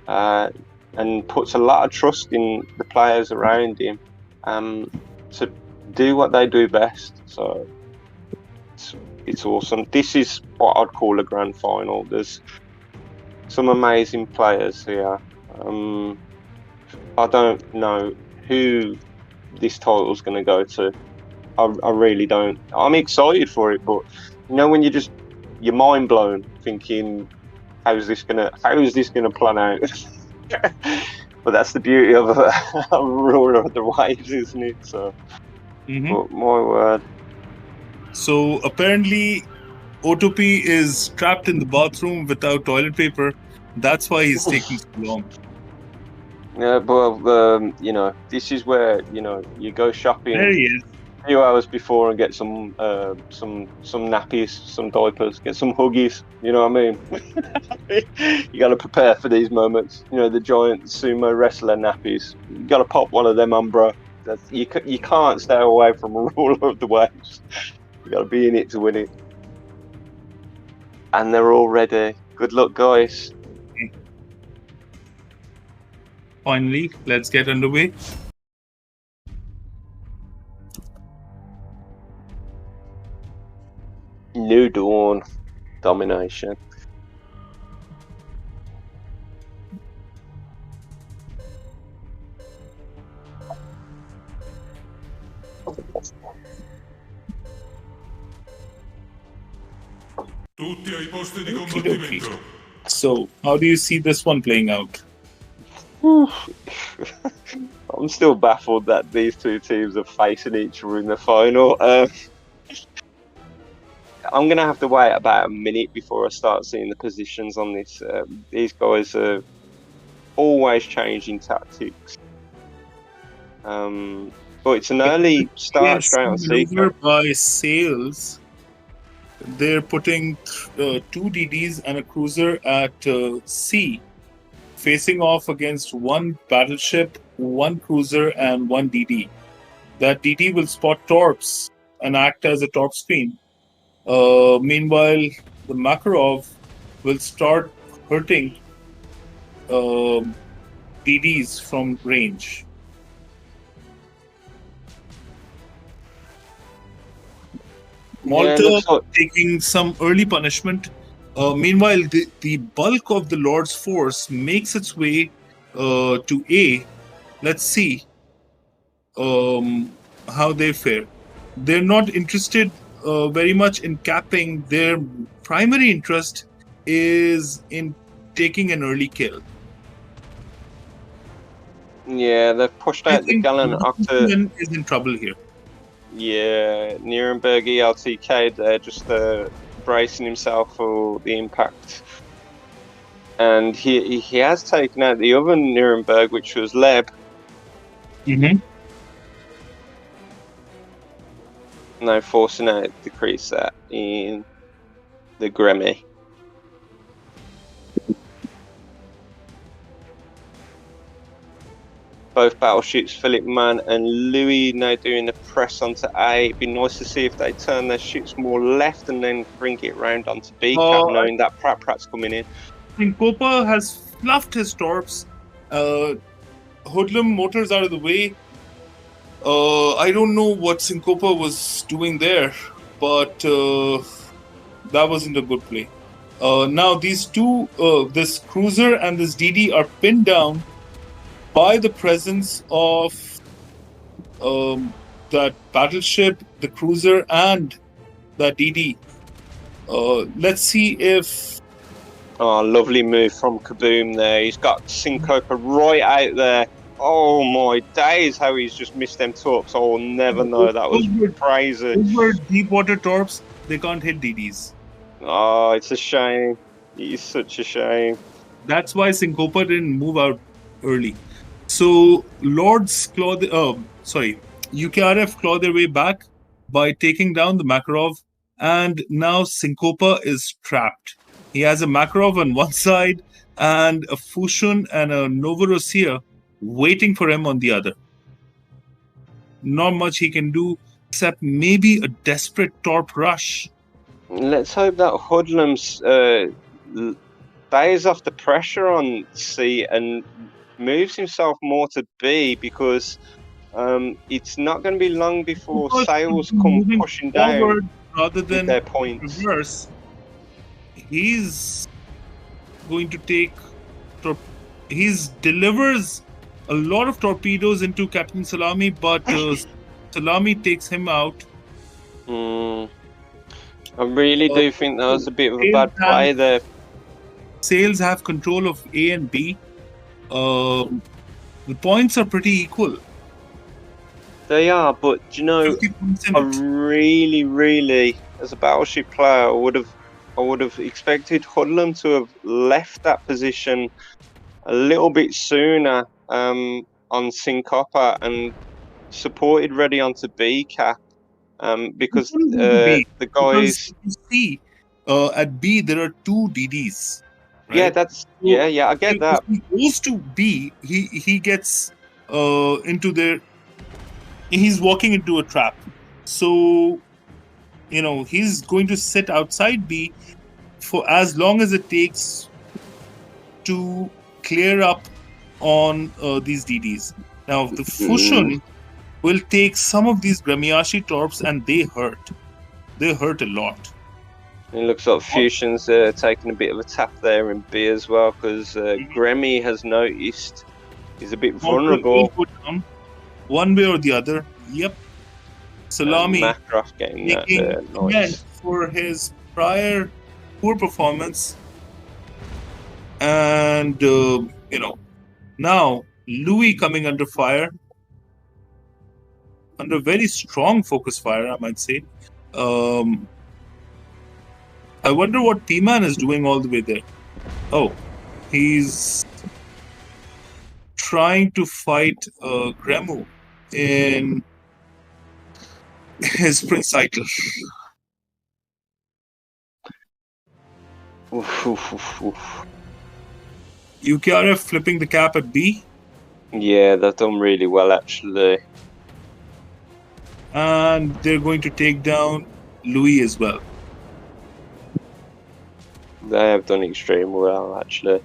and puts a lot of trust in the players around him to do what they do best. So it's awesome. This is what I'd call a grand final. There's some amazing players here. I don't know who this title's going to go to. I really don't. I'm excited for it, but when you're mind blown, thinking, how is this gonna plan out? But that's the beauty of a ruler of the waves, isn't it? So, but my word. So apparently, Otopi is trapped in the bathroom without toilet paper. That's why he's taking so long. Yeah, but this is where you go shopping. There he is. A few hours before and get some nappies, some diapers, get some Huggies. You know what I mean? You got to prepare for these moments. The giant sumo wrestler nappies. You got to pop one of them on, bro. You can't stay away from a ruler of the waves. You got to be in it to win it. And they're all ready. Good luck, guys. Finally, let's get underway. New Dawn domination. Tutti ai posti di combattimento. So, how do you see this one playing out? I'm still baffled that these two teams are facing each other in the final. I'm going to have to wait about a minute before I start seeing the positions on this. These guys are always changing tactics. But it's an early start straight on Seeker. By Sails, they're putting 2 DDs and a cruiser at C, facing off against 1 battleship, 1 cruiser, and 1 DD. That DD will spot torps and act as a torp screen. Meanwhile, the Makarov will start hurting DDs from range. Malta looks like taking some early punishment. Meanwhile, the bulk of the Lord's force makes its way to A. Let's see how they fare. They're not interested very much in capping. Their primary interest is in taking an early kill. yeah, they've pushed out the Gallant Octa. Is in trouble here. Yeah, Nuremberg ELTK there, just bracing himself for the impact. And he has taken out the other Nuremberg, which was Leb. Mm-hmm. Now forcing out decrease that in the Grammy. Both battleships, Philip Mann and Louis, now doing the press onto A. It'd be nice to see if they turn their ships more left and then bring it round onto B cap, knowing that Pratt's coming in. Syncopa has fluffed his torps. Hoodlum motors out of the way. I don't know what Syncopa was doing there, but that wasn't a good play. Now these two, this cruiser and this DD, are pinned down by the presence of that battleship, the cruiser, and that DD. Let's see if... Oh, lovely move from Kaboom there. He's got Syncopa right out there. Oh my days, how he's just missed them torps. I'll never know. That was crazy. Those were deep water torps. They can't hit DDs. Oh, it's a shame. It's such a shame. That's why Syncopa didn't move out early. So Lords UKRF claw their way back by taking down the Makarov, and now Syncopa is trapped. He has a Makarov on one side and a Fushun and a Novorossiya waiting for him on the other. Not much he can do except maybe a desperate torp rush. Let's hope that Hoodlums bays off the pressure on C and moves himself more to B, because it's not going to be long before Sales come pushing down rather than their points. Reverse. He's going to take... He delivers a lot of torpedoes into Captain Salami, but Salami takes him out. I really do think that was a bit of a bad play there. Sails have control of A and B. The points are pretty equal. They are, but you know, I really, as a battleship player, I would have expected Hoodlum to have left that position a little bit sooner on Syncopa and supported ready onto B cap, because the guys. Because you see, at B there are two DDs. Right? Yeah, that's yeah. I get that. If he goes to B, he gets into there. He's walking into a trap. So, you know, he's going to sit outside B for as long as it takes to clear up on these DDs. Now, the Fushun will take some of these Gramiashi torps, and they hurt. They hurt a lot. It looks like Fusion's taking a bit of a tap there in B as well, because Grammy has noticed he's a bit vulnerable. One way or the other. Yep. Salami getting that noise for his prior poor performance. And, you know, now Louis coming under fire. Under very strong focus fire, I might say. I wonder what P-Man is doing all the way there. Oh, he's trying to fight Gremu in his Prince Cycle. UKRF flipping the cap at B. Yeah, they've done really well, actually. And they're going to take down Louis as well. They have done extremely well, actually.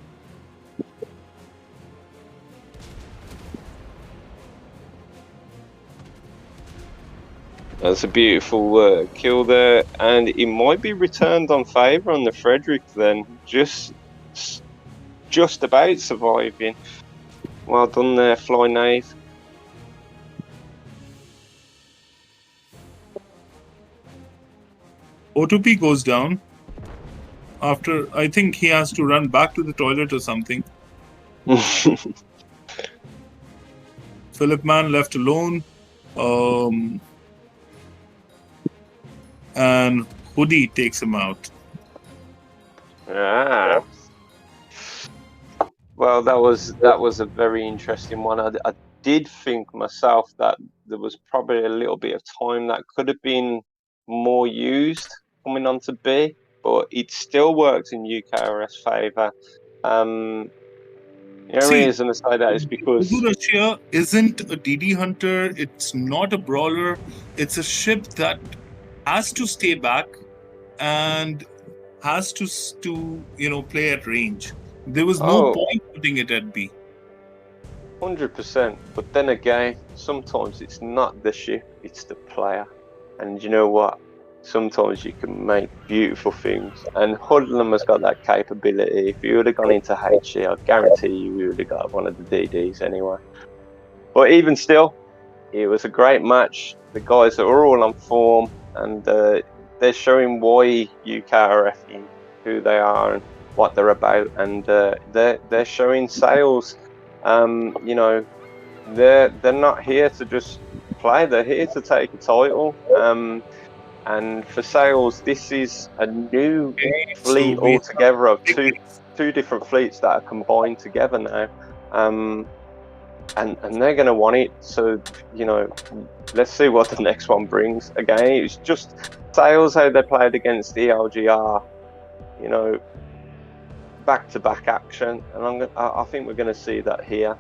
That's a beautiful kill there, and it might be returned on favour on the Frederick then. Just about surviving. Well done there, Fly Knave. O2P goes down. After, I think he has to run back to the toilet or something. Philip Man left alone. And Hoodie takes him out. Ah. Well, that was a very interesting one. I did think myself that there was probably a little bit of time that could have been more used coming on to B, but it still worked in UKRS favour. The only reason I say that is because Russia isn't a DD hunter. It's not a brawler. It's a ship that has to stay back and has to play at range. There was no point putting it at B. 100%. But then again, sometimes it's not the ship, it's the player. And you know what? Sometimes you can make beautiful things. And Hoodlum has got that capability. If you would have gone into HE, I guarantee you would have got one of the DDs anyway. But even still, it was a great match. The guys are all on form, and they're showing why UKRF in who they are and what they're about, and they're showing sales. You know, they're not here to just play; they're here to take a title. And for sales, this is a new fleet altogether of two different fleets that are combined together now. And they're going to want it. So, you know, let's see what the next one brings. Again, it's just sales how they played against the LGR, you know, back-to-back action. And I think we're going to see that here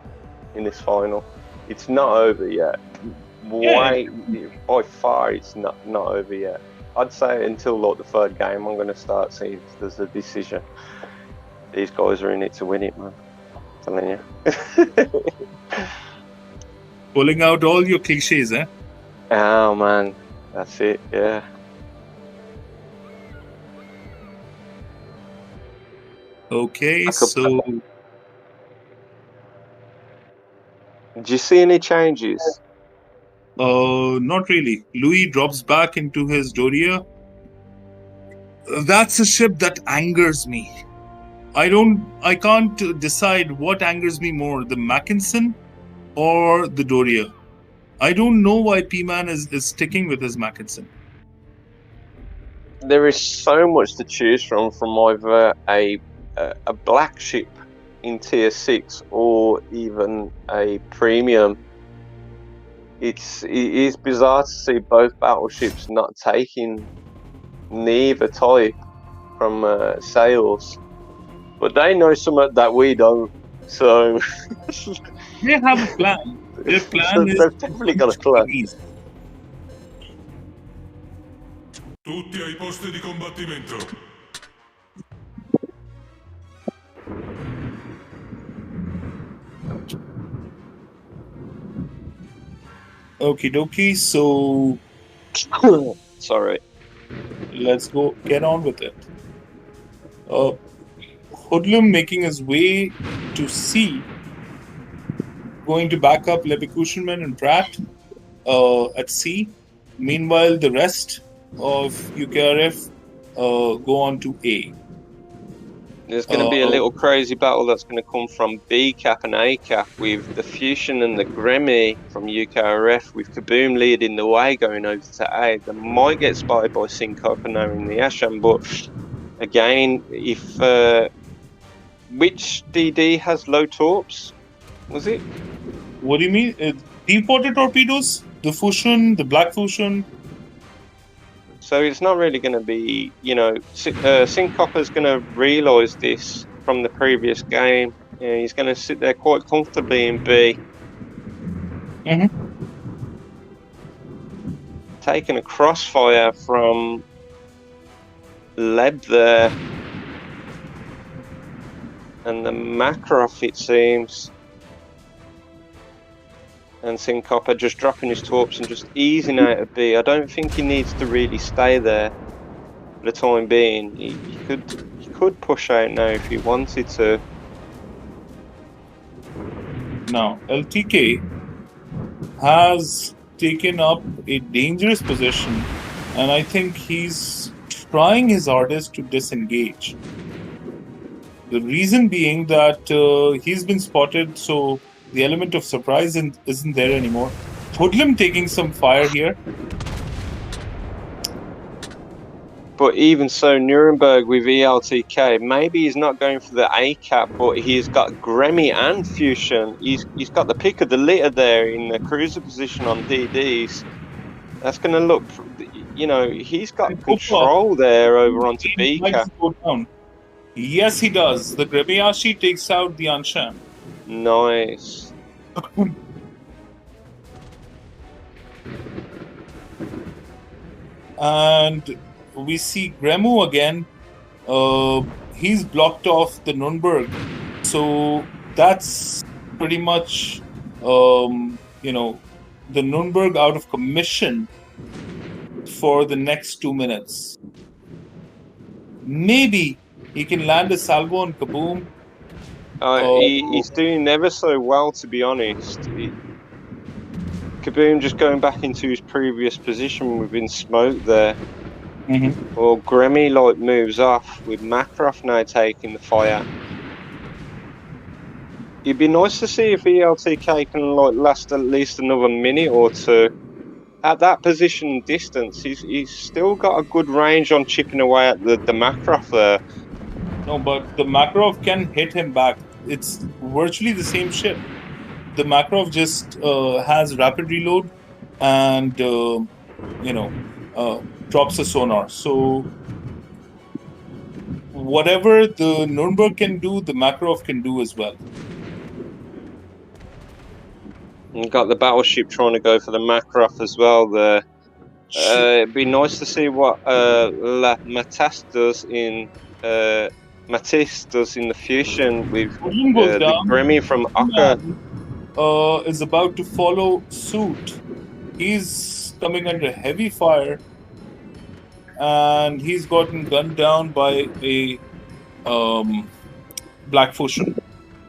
in this final. It's not over yet. By far, it's not over yet. I'd say until like the third game, I'm going to start seeing if there's a decision. These guys are in it to win it, man. I'm telling you. Pulling out all your cliches, eh? Oh man, that's it. Yeah. Okay, so did you see any changes? Not really. Louis drops back into his Doria. That's a ship that angers me. I can't decide what angers me more, the Mackinson or the Doria. I don't know why P-Man is sticking with his Mackinson. There is so much to choose from either a black ship in tier 6 or even a premium. It is bizarre to see both battleships not taking neither type from sales, but they know something that we don't. So they have a plan. Their plan is they've definitely got a plan. Tutti ai posti di combattimento. Okie dokie, so sorry. Let's go get on with it. Hoodlum making his way to C, going to back up Leverkusenman and Pratt at C. Meanwhile, the rest of UKRF go on to A. There's going to be a little crazy battle that's going to come from B cap and A cap with the Fusion and the Gremmy from UKRF, with Kaboom leading the way going over to A. They might get spotted by Syncope and knowing the Asham, but again, if which DD has low torps? Was it? What do you mean? Deep water torpedoes? The Fusion, the Black Fusion? So it's not really going to be, you know, Syncopper's going to realise this from the previous game. Yeah, he's going to sit there quite comfortably in B. Taking a crossfire from Leb there. And the Makarov, it seems. And Syncopper just dropping his torps and just easing out of B. I don't think he needs to really stay there for the time being. He could push out now if he wanted to. Now, LTK has taken up a dangerous position, and I think he's trying his hardest to disengage. The reason being that he's been spotted, so the element of surprise isn't there anymore. Hoodlum taking some fire here. But even so, Nuremberg with ELTK, maybe he's not going for the A cap, but he's got Gremmy and Fusion. He's got the pick of the litter there in the cruiser position on DDs. That's going to look, you know, he's got control there over onto B cap. Yes, he does. The Grebiashi takes out the Anshan. Nice. And we see Gremu again. He's blocked off the Nürnberg. So that's pretty much, you know, the Nürnberg out of commission for the next 2 minutes. Maybe he can land a salvo on Kaboom. He's doing ever so well, to be honest. Kaboom just going back into his previous position within smoke there. Well, Gremmy like moves off with Makarov now taking the fire. It'd be nice to see if ELTK can like last at least another minute or two. At that position distance, he's still got a good range on chipping away at the Makarov there. No, but the Makarov can hit him back. It's virtually the same ship. The Makarov just has rapid reload and, you know, drops a sonar. So whatever the Nürnberg can do, the Makarov can do as well. You got the battleship trying to go for the Makarov as well there. It'd be nice to see what Matisse does in the fusion with the Grammy from Akka. Is about to follow suit. He's coming under heavy fire, and he's gotten gunned down by a Black Fusion.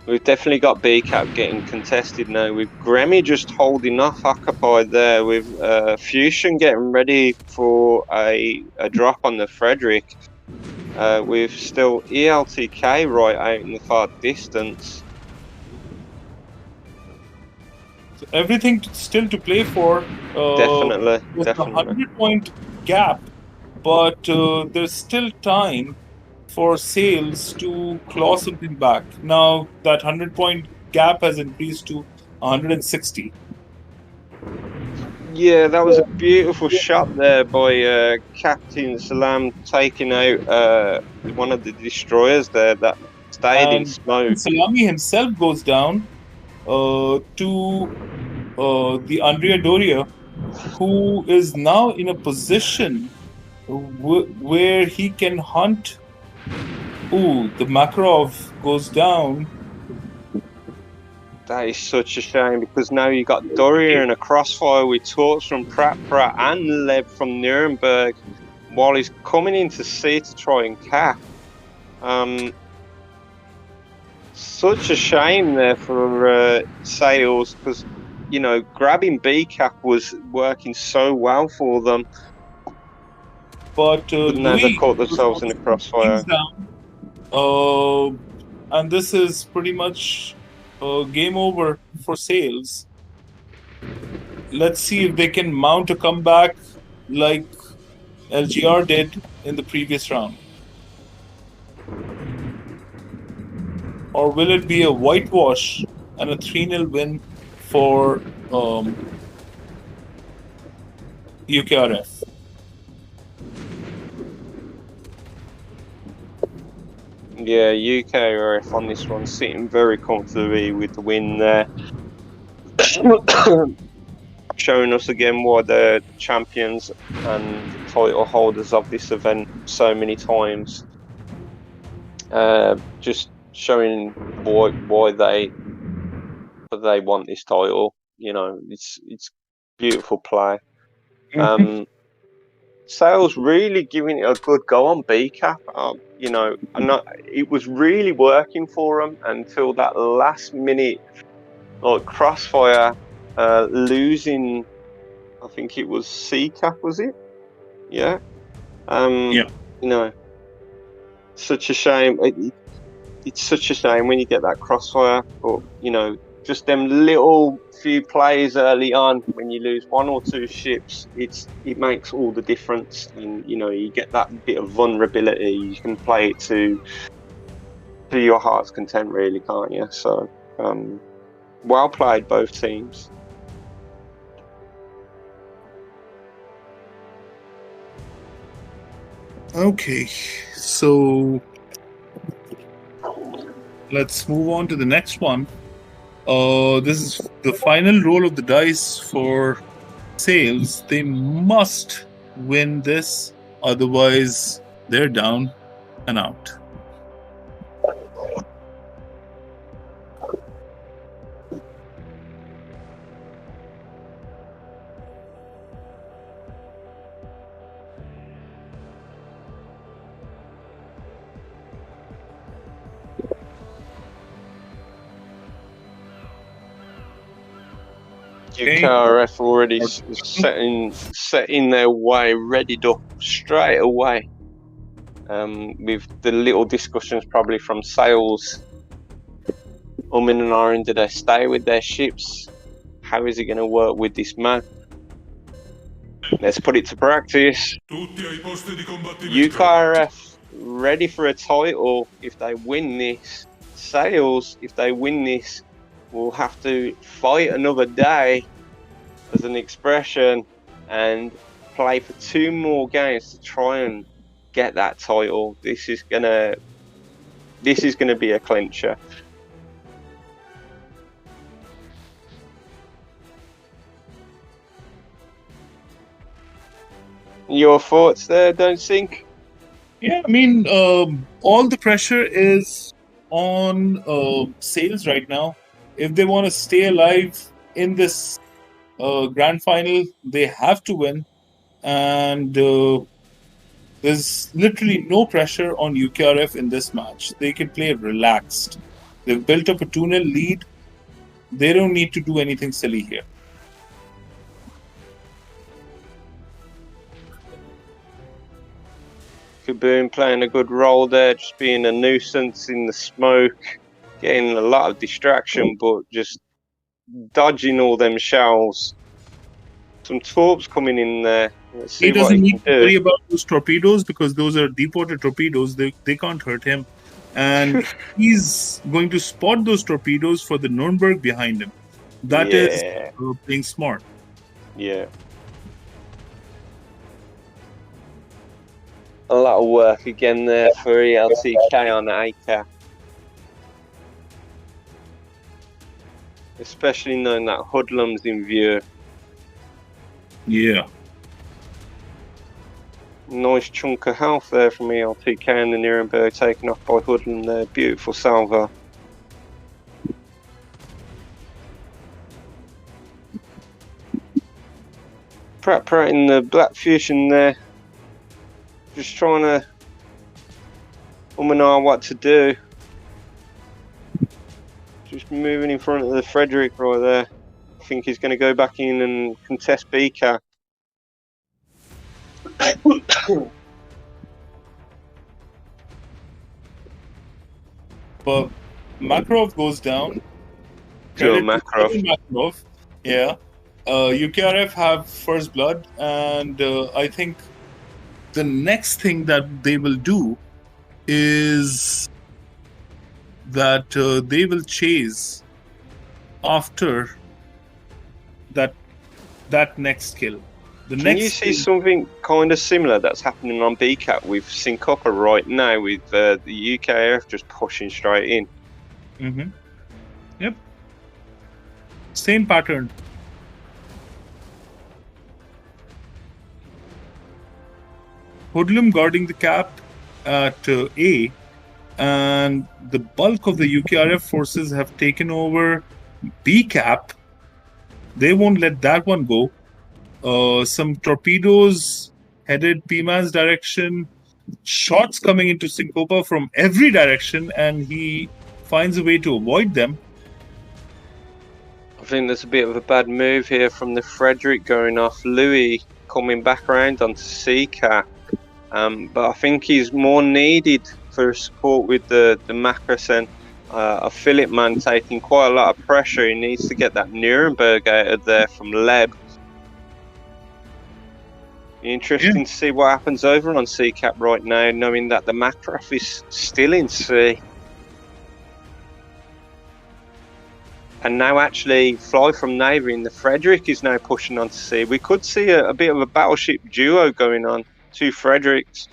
We've definitely got B-Cap getting contested now, with Grammy just holding off occupied there, with Fusion getting ready for a drop on the Frederick, with still ELTK right out in the far distance. So everything still to play for. Definitely. There's a 100-point gap, but there's still time for sales to claw something back. Now that 100-point gap has increased to 160. Yeah, that was a beautiful shot there by Captain Salam, taking out one of the destroyers there that stayed in smoke. Salami himself goes down to the Andrea Doria, who is now in a position where he can hunt. Ooh, the Makarov goes down. That is such a shame, because now you got Doria in a crossfire with torps from Pratt and Leb from Nuremberg, while he's coming into C to try and cap. Such a shame there for Sales, because, you know, grabbing B cap was working so well for them. But now they caught themselves in the crossfire. And this is pretty much game over for Sales. Let's see if they can mount a comeback like LGR did in the previous round. Or will it be a whitewash and a 3-0 win for UKRF? Yeah, UKRF on this one sitting very comfortably with the win there. Showing us again why they're champions and title holders of this event so many times. Just showing why they want this title. You know, it's beautiful play. Mhm. Sales really giving it a good go on B cap. You know, it was really working for them until that last minute, like crossfire, losing. I think it was C cap, was it? Yeah. Yeah. You know, such a shame. It's such a shame when you get that crossfire, but you know, just them little few plays early on when you lose one or two ships, it makes all the difference. And you know, you get that bit of vulnerability. You can play it to your heart's content, really, can't you? So, well played, both teams. Okay, so let's move on to the next one. This is the final roll of the dice for Sales. They must win this, otherwise they're down and out. Okay. UKRF already setting their way, readied up straight away. With the little discussions probably from Sales, umming and ahhing, do they stay with their ships? How is it going to work with this man? Let's put it to practice. Tutti ai posti di combattimento. UKRF ready for a title if they win this. Sales, if they win this, will have to fight another day, as an expression, and play for 2 more games to try and get that title. This is gonna be a clincher. Your thoughts there, DontSinkV? Yeah, I mean, all the pressure is on Sales right now. If they want to stay alive in this grand final, they have to win. And there's literally no pressure on UKRF in this match. They can play relaxed. They've built up a 2-0 lead. They don't need to do anything silly here. Kaboom playing a good role there, just being a nuisance in the smoke, getting a lot of distraction, but just dodging all them shells. Some torps coming in there. Let's see He doesn't what he need can to do. worry about those torpedoes because those are deported torpedoes. They can't hurt him. And he's going to spot those torpedoes for the Nuremberg behind him. That is being smart. Yeah. A lot of work again there for ELTK on ACA. Especially knowing that Hoodlum's in view. Yeah. Nice chunk of health there from ELTK and the Nuremberg taken off by Hoodlum there. Beautiful salvo. Pratt in the Black Fusion there. Just trying to know what to do. Just moving in front of the Frederick right there. I think he's going to go back in and contest BK. But Makarov goes down. Joe Makarov. Yeah. UKRF have first blood, and I think the next thing that they will do is that they will chase after that next kill. Can you see something kind of similar that's happening on BCAT with Syncopa right now, with the UKRF just pushing straight in? Mm-hmm. Yep. Same pattern. Hoodlum guarding the cap at A, and the bulk of the UKRF forces have taken over B cap, They won't let that one go. Some torpedoes headed P-Man's direction. Shots coming into Syncopa from every direction, and he finds a way to avoid them. I think there's a bit of a bad move here from the Frederick going off. Louis coming back around onto Seacap. But I think he's more needed for support with the Mackerson. A Philip man taking quite a lot of pressure. He needs to get that Nuremberg out of there from Leb. Interesting to see what happens over on Seacap right now, knowing that the Macroff is still in sea. And now actually Fly from Navy and the Frederick is now pushing on to sea. We could see a bit of a battleship duo going on. Two Fredericks.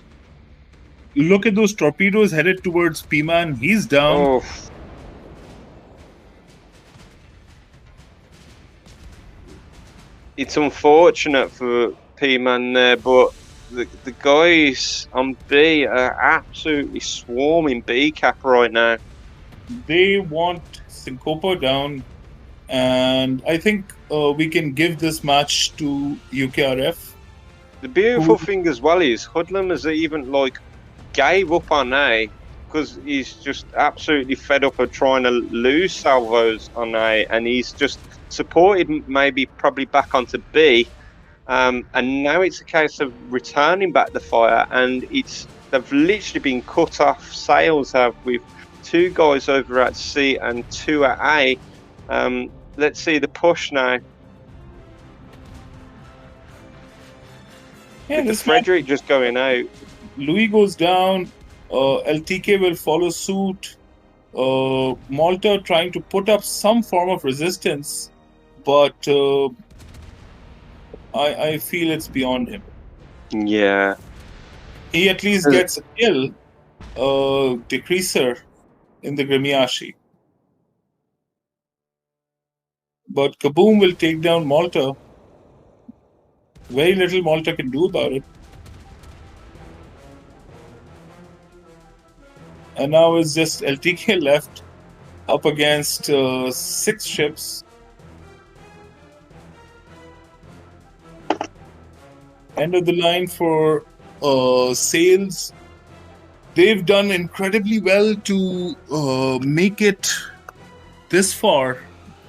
Look at those torpedoes headed towards P-Man. He's down. Oh. It's unfortunate for P-Man there, but the guys on B are absolutely swarming B-Cap right now. They want Syncopa down, and I think we can give this match to UKRF. The beautiful thing as well is Hoodlum has even gave up on A because he's just absolutely fed up of trying to lose salvos on A, and he's just supported probably back onto B, and now it's a case of returning back the fire, and they've literally been cut off. Sales have with two guys over at C and two at A. Let's see the push now. Yeah, the Frederick just going out. Louis goes down. LTK will follow suit. Malta trying to put up some form of resistance, but I feel it's beyond him. Yeah. He at least gets a kill. Decreaser in the Gremiashi. But Kaboom will take down Malta. Very little Malta can do about it. And now it's just LTK left up against 6 ships. End of the line for Sails. They've done incredibly well to make it this far.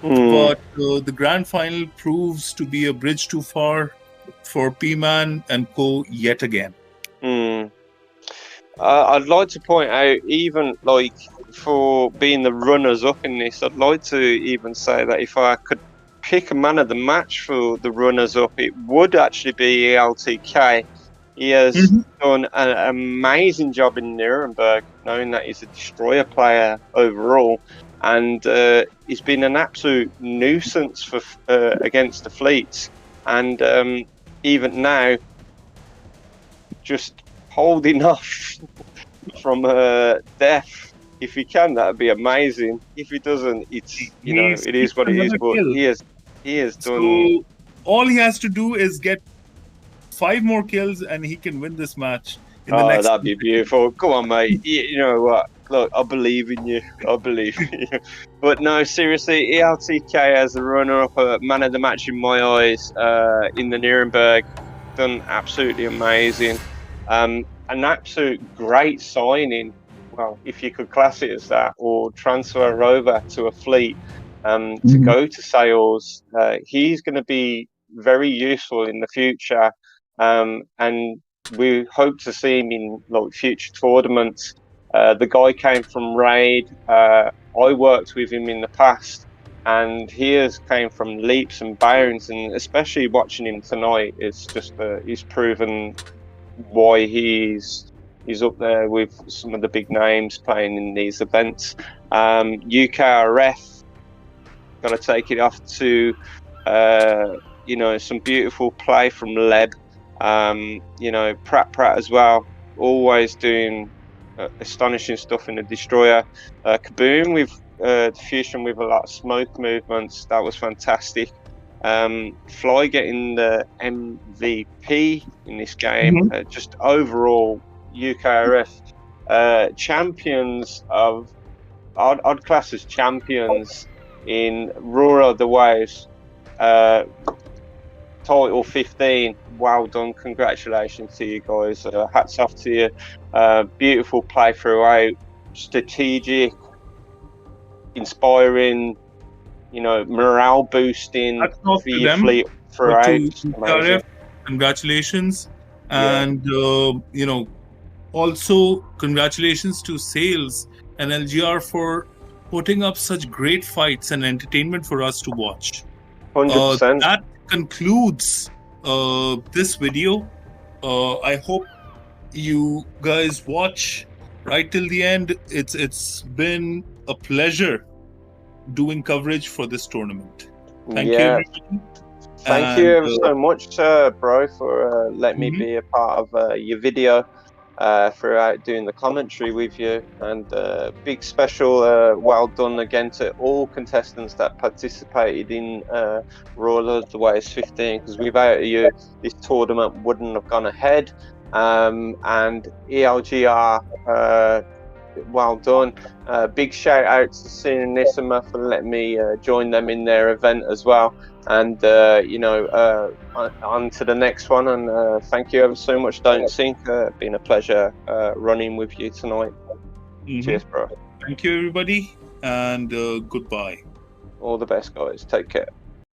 But the grand final proves to be a bridge too far for P-Man and Co. yet again. I'd like to point out, even for being the runners-up in this, I'd like to even say that if I could pick a man of the match for the runners-up, it would actually be ELTK. He has done an amazing job in Nuremberg, knowing that he's a destroyer player overall, and he's been an absolute nuisance for against the fleets. And even now, just holding off from death. If he can, that would be amazing. If he doesn't, it's it is what it is. But he has done. So all he has to do is get 5 more kills, and he can win this match. That'd be beautiful. Go on, mate. You know what? Look, I believe in you. I believe in you. But no, seriously, ELTK as a runner-up, man of the match in my eyes in the Nuremberg, done absolutely amazing. An absolute great signing. Well, if you could class it as that, or transfer over to a fleet to go to sales. He's going to be very useful in the future, and we hope to see him in future tournaments. The guy came from Raid. I worked with him in the past, and he has came from leaps and bounds. And especially watching him tonight, it's just he's proven why he's up there with some of the big names playing in these events. UKRF got to take it off to some beautiful play from Leb. Pratt as well, always doing astonishing stuff in the destroyer. Kaboom with diffusion with a lot of smoke movements, that was fantastic. Fly getting the MVP in this game. Just overall UKRF champions of odd classes champions in Roar of the Waves. title 15. Well done, congratulations to you guys. Hats off to you. Beautiful play throughout, strategic, inspiring, you know, morale boosting Hats off for to your them, fleet throughout. to Amazing. TRF. Congratulations. Yeah. And, you know, also congratulations to Sales and LGR for putting up such great fights and entertainment for us to watch. 100%. That concludes this video. I hope you guys watch right till the end. It's been a pleasure doing coverage for this tournament. Thank you, Yeah. everybody. Thank you ever so much, bro, for letting me Mhm. be a part of your video throughout doing the commentary with you. And big special well done again to all contestants that participated in ROTW Waves 15, because without you, this tournament wouldn't have gone ahead. And ELGR, well done. Big shout out to Sin and Nisima for letting me join them in their event as well. And you know, on to the next one. And thank you ever so much, DontSink. Been a pleasure running with you tonight. Cheers, bro. Thank you, everybody, and goodbye. All the best, guys. Take care.